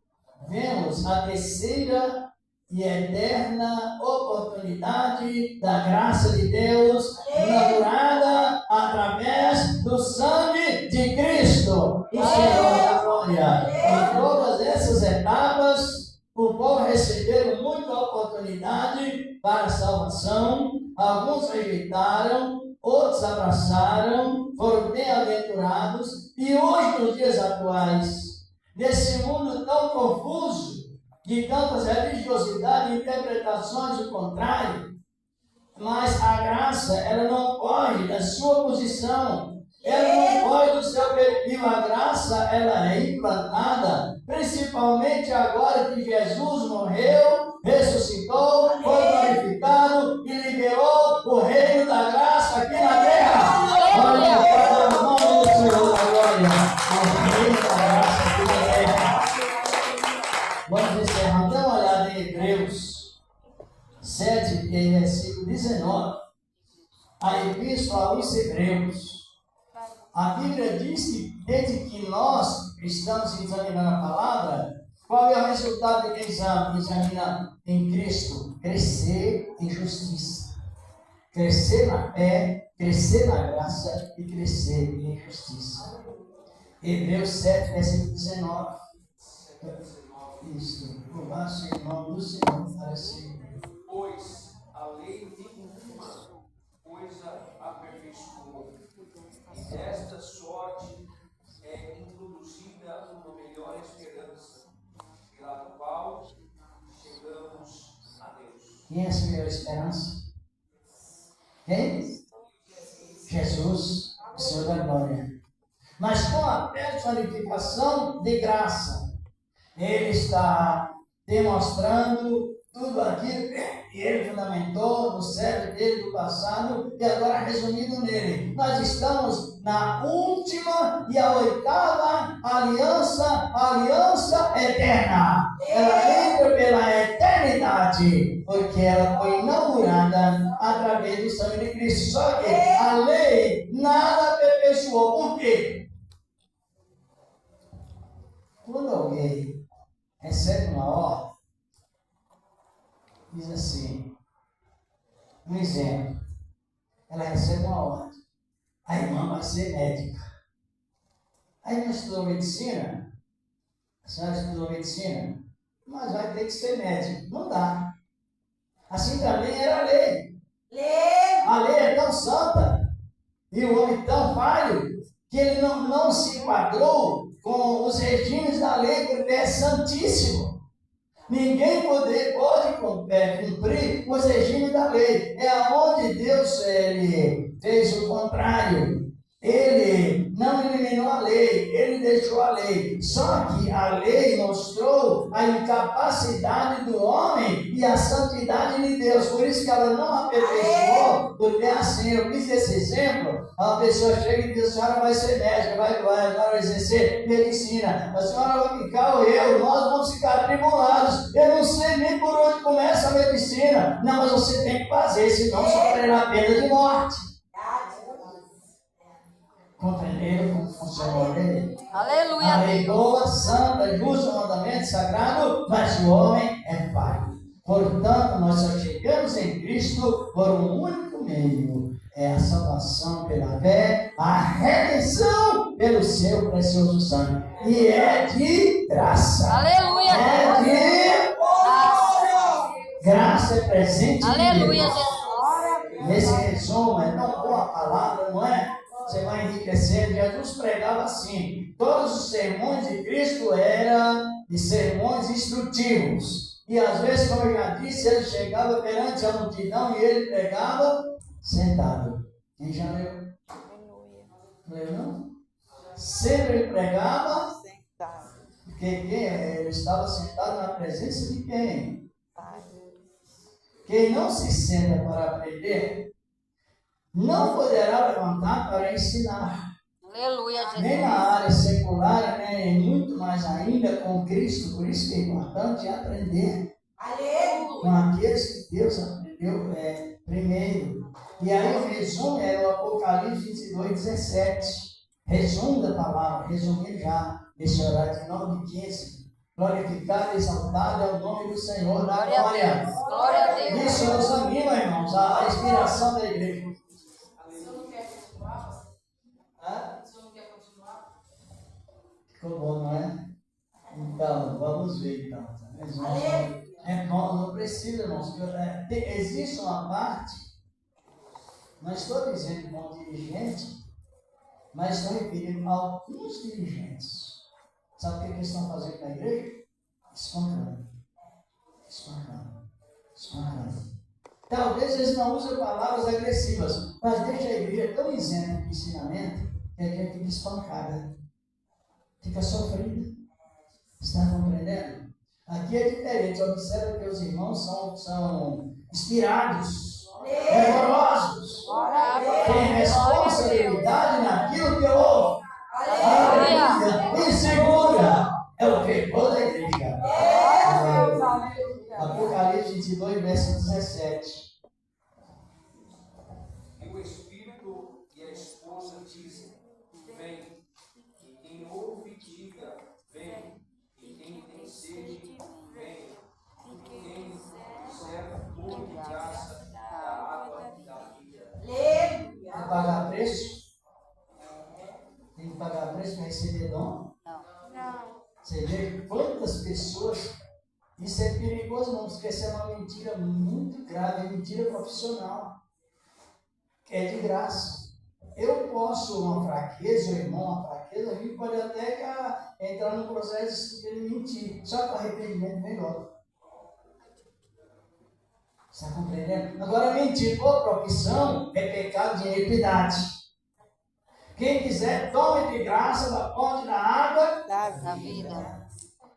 vemos a terceira e eterna oportunidade da graça de Deus inaugurada através do sangue de Cristo, o Senhor da glória. Em todas essas etapas, o povo recebeu muita oportunidade para a salvação. Alguns rejeitaram, outros abraçaram, foram bem-aventurados. E hoje, nos dias atuais, nesse mundo tão confuso, de tantas religiosidades e interpretações do contrário, mas a graça, ela não corre da sua posição, ela não corre do seu perfil. A graça, ela é implantada, principalmente agora que Jesus morreu, ressuscitou, foi glorificado e liberou o reino da graça aqui na terra. Olha, para o nome do Senhor da glória, o reino da graça aqui na terra. Vamos encerrar. Dá uma olhada em Hebreus 7, versículo 19, a Epístola aos Hebreus. A Bíblia diz que desde que nós estamos examinando a palavra, qual é o resultado do exame? Examinar em Cristo, crescer em justiça, crescer na fé, crescer na graça e crescer em justiça. Hebreus 7, versículo 19. Isso, louvar-se em nome do Senhor para sempre. Pois a lei nenhuma coisa aperfeiçoou, e desta sorte é introduzida uma melhor esperança, pela qual chegamos a Deus. Quem é essa melhor esperança? Quem? Jesus, o Senhor da glória. Mas com a personificação de graça, Ele está demonstrando tudo aquilo que Ele fundamentou no século dele do passado e agora resumido nele. Nós estamos na última e a oitava aliança, a aliança eterna. Ela entra pela eternidade, porque ela foi inaugurada através do sangue de Cristo. Só que a lei nada aperfeiçoou. Por quê? Quando alguém recebe uma ordem, diz assim, um exemplo, ela recebe uma ordem, a irmã vai ser médica. A irmã estudou medicina, a senhora estudou medicina, mas vai ter que ser médico, não dá. Assim também era a lei. A lei é tão santa, e o homem tão falho, que ele não se enquadrou com os regimes da lei, porque é santíssimo. Ninguém pode cumprir os regimes da lei. É onde Deus fez o contrário. Ele não eliminou a lei, ele deixou a lei. Só que a lei mostrou a incapacidade do homem e a santidade de Deus. Por isso que ela não aperfeiçoou. Porque assim, eu fiz esse exemplo. A pessoa chega e diz: a senhora vai ser médica, vai exercer medicina. A senhora vai ficar, nós vamos ficar atribulados. Eu não sei nem por onde começa a medicina. Não, mas você tem que fazer, senão sofrerá a pena de morte. Compreenderam como funciona a lei? Aleluia. A lei boa, santa, justa, mandamento sagrado, mas o homem é falho. Portanto, nós só chegamos em Cristo por um único meio: é a salvação pela fé, a redenção pelo seu precioso sangue. E é de graça. Aleluia. É de graça, é presente. Aleluia, de Deus. Jesus. Nesse resumo, é tão boa a palavra, não é? Você vai enriquecendo. Jesus pregava assim: todos os sermões de Cristo eram de sermões instrutivos. E às vezes, como eu já disse, ele chegava perante a multidão e ele pregava sentado. Quem já leu? Leu não? Sempre ele pregava sentado. Porque ele estava sentado na presença de quem? Quem não se senta para aprender, não poderá levantar para ensinar. Aleluia, Jesus. Nem na área secular, nem muito mais ainda com Cristo. Por isso que é importante aprender. Aleluia. Com aqueles que Deus aprendeu primeiro. E aí o resumo é o Apocalipse 22, 17. Resumo da palavra, resumindo já esse horário de 9 de 15. Glorificado e exaltado é o nome do Senhor da glória. Glória a Deus. Isso nos anima, irmãos, a inspiração da igreja. Ficou bom, não é? Então, vamos ver então. É bom, não precisa, irmãos. Existe uma parte, não estou dizendo que bom dirigente, mas estou referindo a alguns dirigentes. Sabe o que eles estão fazendo na igreja? Espancando. Talvez eles não usem palavras agressivas, mas deixa a igreja tão isenta de ensinamento que a gente fica espancada, fica sofrida. Está compreendendo? Aqui é diferente. Observa que os irmãos são inspirados, fervorosos, têm responsabilidade naquilo que ouve. E segura é o fervor da igreja. Apocalipse 22, verso 17. E o Espírito e a esposa dizem: vem. E quem ouve, diga: vem. E quem tem sede, vem. E quem quiser, tome de graça da água da vida. Tem que pagar preço? Tem que pagar preço para receber dom? Não. Você vê quantas pessoas. Isso é perigoso, não, porque essa é uma mentira muito grave, é mentira profissional. É de graça. Eu posso, uma fraqueza, o irmão, uma fraqueza, a gente pode até entrar no processo de ele mentir. Só que o arrependimento vem logo. Está compreendendo? Agora, mentir por profissão é pecado de iniquidade. Quem quiser, tome de graça da fonte da água Da vida.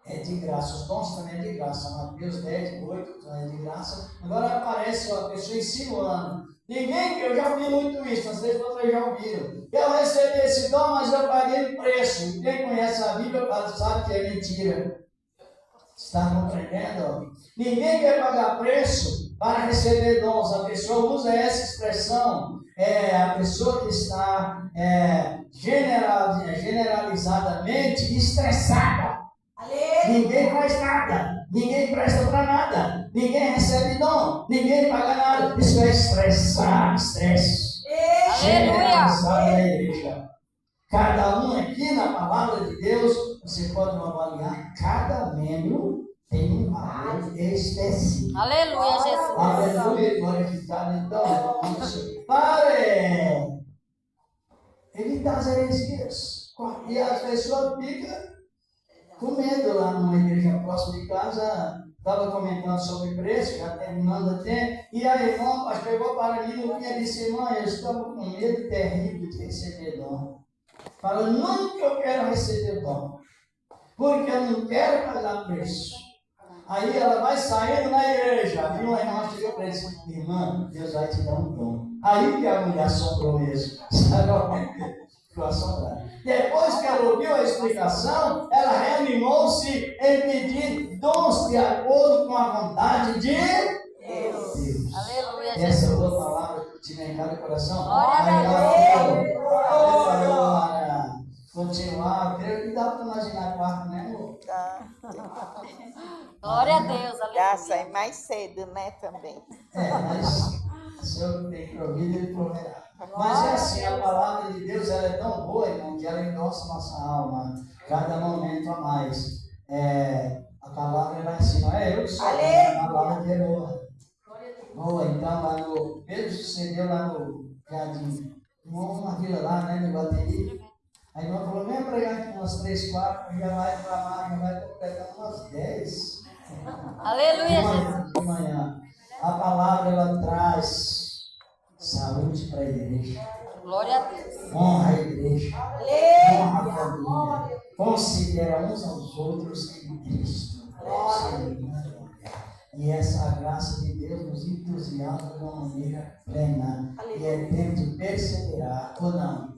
É de graça, os dons também é de graça. Mateus 10, 8 é de graça. Agora aparece a pessoa insinuando. Ninguém, eu já ouvi muito isso, não sei se vocês já ouviram. Eu recebi esse dom, mas eu paguei o preço. Quem conhece a Bíblia sabe que é mentira. Está compreendendo? Ninguém quer pagar preço para receber dons. A pessoa usa essa expressão. É a pessoa que está generalizadamente estressada. Ninguém faz nada, ninguém presta para nada, ninguém recebe dom, ninguém paga nada. Isso é estressar, estresse. Generalizado na igreja. Cada um aqui na palavra de Deus, você pode avaliar, cada membro tem um valor específico. Aleluia, Jesus. Aleluia, glorificado. Então, para evitar as heresias. E as pessoas ficam com medo lá numa igreja próxima de casa. Estava comentando sobre preço, já terminando até. E a irmã chegou para mim no dia e disse: irmã, eu estava com medo terrível de receber dom. Falou: nunca eu quero receber dom, porque eu não quero pagar preço. Aí ela vai saindo na igreja. E uma irmã chegou para ele e disse: irmã, Deus vai te dar um dom. Aí que a mulher assombrou mesmo. Ficou assombrada. Depois que ela ouviu a explicação, ela reanimou-se em pedir dons de acordo com a vontade de Deus. Aleluia, Essa Jesus. é outra palavra que tinha em cada coração. Glória Aleluia. Continuar, creio que dá para imaginar quarto, né, amor? Glória a Deus. Já sai Aleluia. mais cedo, né, também. Mas o Senhor tem provido, Ele proverá. Mas é assim, a palavra de Deus ela é tão boa, irmão, que ela endossa nossa alma, cada momento a mais. A palavra ela é assim, não é eu que sou, a palavra é boa. Boa, então, lá no Pedro sucedeu lá no Jardim, uma vila lá, né, no Bateria. A irmã falou: vem pregar aqui umas 3, 4, já vai para lá, já vai completar umas 10. Aleluia, Jesus. De manhã. A palavra ela traz saúde para a igreja. Glória a Deus. Honra a igreja. Honra a família. Considera uns aos outros em Cristo. E essa graça de Deus nos entusiasma de uma maneira plena. E é tempo de perseverar ou não.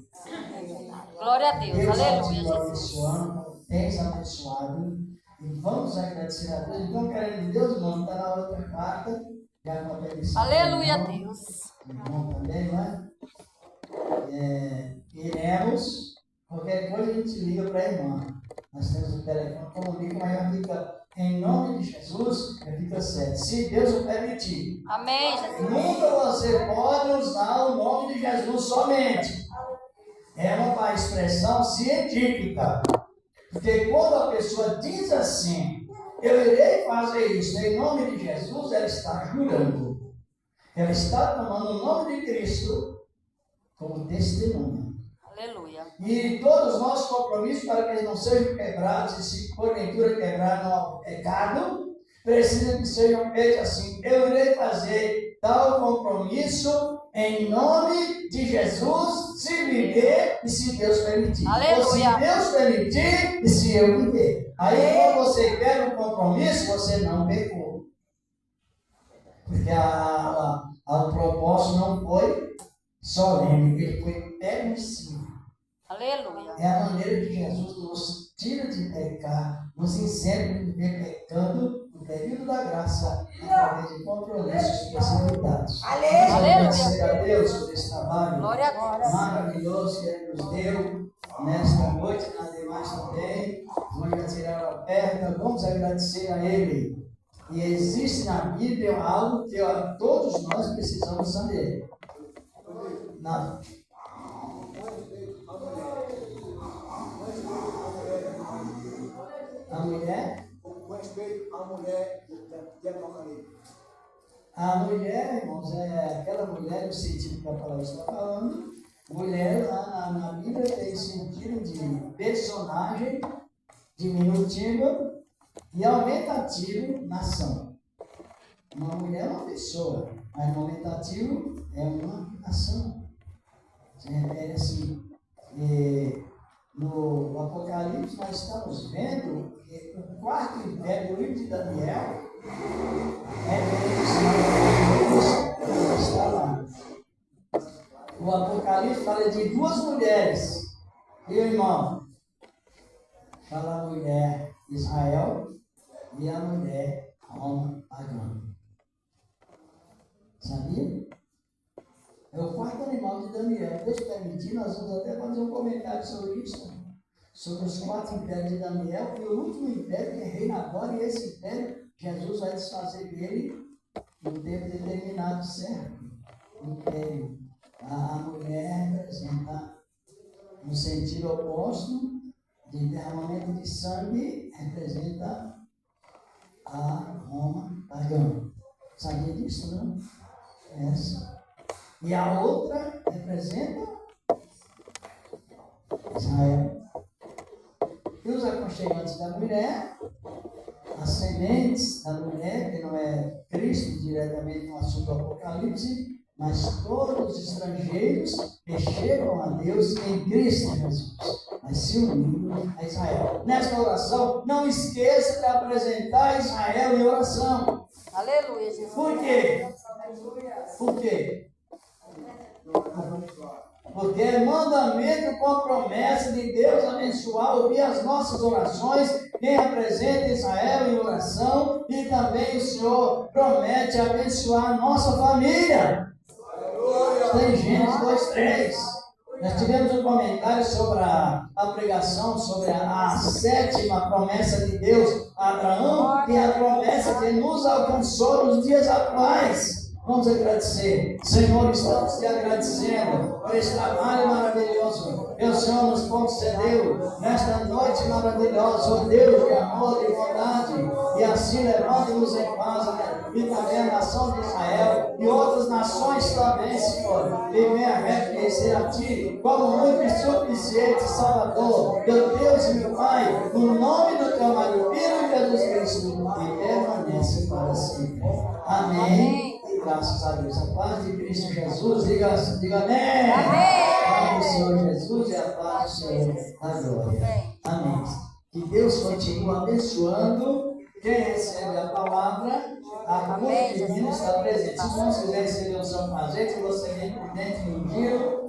Glória a Deus. Deus Aleluia, continua Jesus. abençoando, tens abençoado. E vamos agradecer a Deus. Então, querendo Deus, irmão, está na outra carta. Já aconteceu. Aleluia, Deus. Irmão também, né? Iremos. Qualquer coisa a gente liga para a irmã. Nós temos o telefone, comunica, mas já fica em nome de Jesus, já fica certo. Se Deus o permitir. Amém, Jesus. Nunca você pode usar o nome de Jesus somente. É uma expressão científica. Porque quando a pessoa diz assim: eu irei fazer isso em nome de Jesus, ela está jurando. Ela está tomando o nome de Cristo como testemunha. Aleluia. E todos os nossos compromissos, para que eles não sejam quebrados, e se porventura quebrar no pecado, precisa que sejam feitos assim: eu irei fazer tal compromisso em nome de Jesus, se viver e se Deus permitir. Aleluia. Ou se Deus permitir e se eu viver. Aí quando você quer um compromisso, você não pecou. Porque o propósito não foi solene, ele foi permissivo. Aleluia. É a maneira que Jesus nos tira de pecar, nos ensina a viver pecando período da graça através de compromissos precipitados. Aleluia. Agradecer a Deus por esse trabalho Glória a Deus. maravilhoso que Ele nos deu nesta noite, nas demais também. Vamos retirar a oferta, vamos agradecer a Ele. E existe na Bíblia algo que todos nós precisamos saber. A mulher? Com respeito à mulher de Apocalipse. A mulher, irmãos, é aquela mulher, no sentido que a palavra está falando. Mulher, lá na Bíblia, tem sentido de personagem, diminutivo e aumentativo, nação. Uma mulher é uma pessoa, mas aumentativo é uma nação. Se refere assim, no Apocalipse nós estamos vendo que o quarto império do livro de Daniel está lá. O Apocalipse fala de duas mulheres. E o irmão? Fala a mulher Israel e a mulher Roma pagã. Sabia? É o quarto animal de Daniel. Deus permitir, nós vamos até fazer um comentário sobre isso. Sobre os 4 impérios de Daniel e o último império que reina agora. E esse império, Jesus vai desfazer dele no tempo determinado, certo? O império. A mulher representa, no sentido oposto, de derramamento de sangue, representa a Roma pagã. Sabia disso, não? Essa. E a outra representa Israel. E os aconchegantes da mulher, as sementes da mulher, que não é Cristo diretamente no assunto do Apocalipse, mas todos os estrangeiros que chegam a Deus em Cristo Jesus, mas se unindo a Israel. Nesta oração, não esqueça de apresentar Israel em oração. Aleluia, Jesus. Por quê? Por quê? Porque é mandamento com a promessa de Deus abençoar, ouvir as nossas orações, quem apresenta Israel em oração, e também o Senhor promete abençoar a nossa família. Tem Gênesis 2:3. Nós tivemos um comentário sobre a pregação, sobre a 7ª promessa de Deus a Abraão, que é a promessa que nos alcançou nos dias atuais. Vamos agradecer. Senhor, estamos te agradecendo por esse trabalho maravilhoso que o Senhor nos concedeu nesta noite maravilhosa, oh Deus de amor e bondade, e assim levando-nos em paz, e também a nação de Israel e outras nações também, Senhor, e venha reconhecer a Ti como único e suficiente Salvador, meu Deus e meu Pai, no nome do Teu amado Filho Jesus Cristo, que permanece para sempre. Amém. Graças a Deus. A paz de Cristo Jesus. Diga amém. Amém. A paz do Senhor Jesus e a paz do Senhor a glória. Amém. Que Deus continue abençoando quem recebe a palavra. A cura divina está presente. Se não quiser receber o seu fazer, que você vem por dentro de um dia,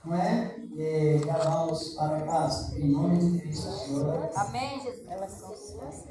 não é? E já vamos para casa. Em nome de Cristo, Senhor. Amém, Jesus.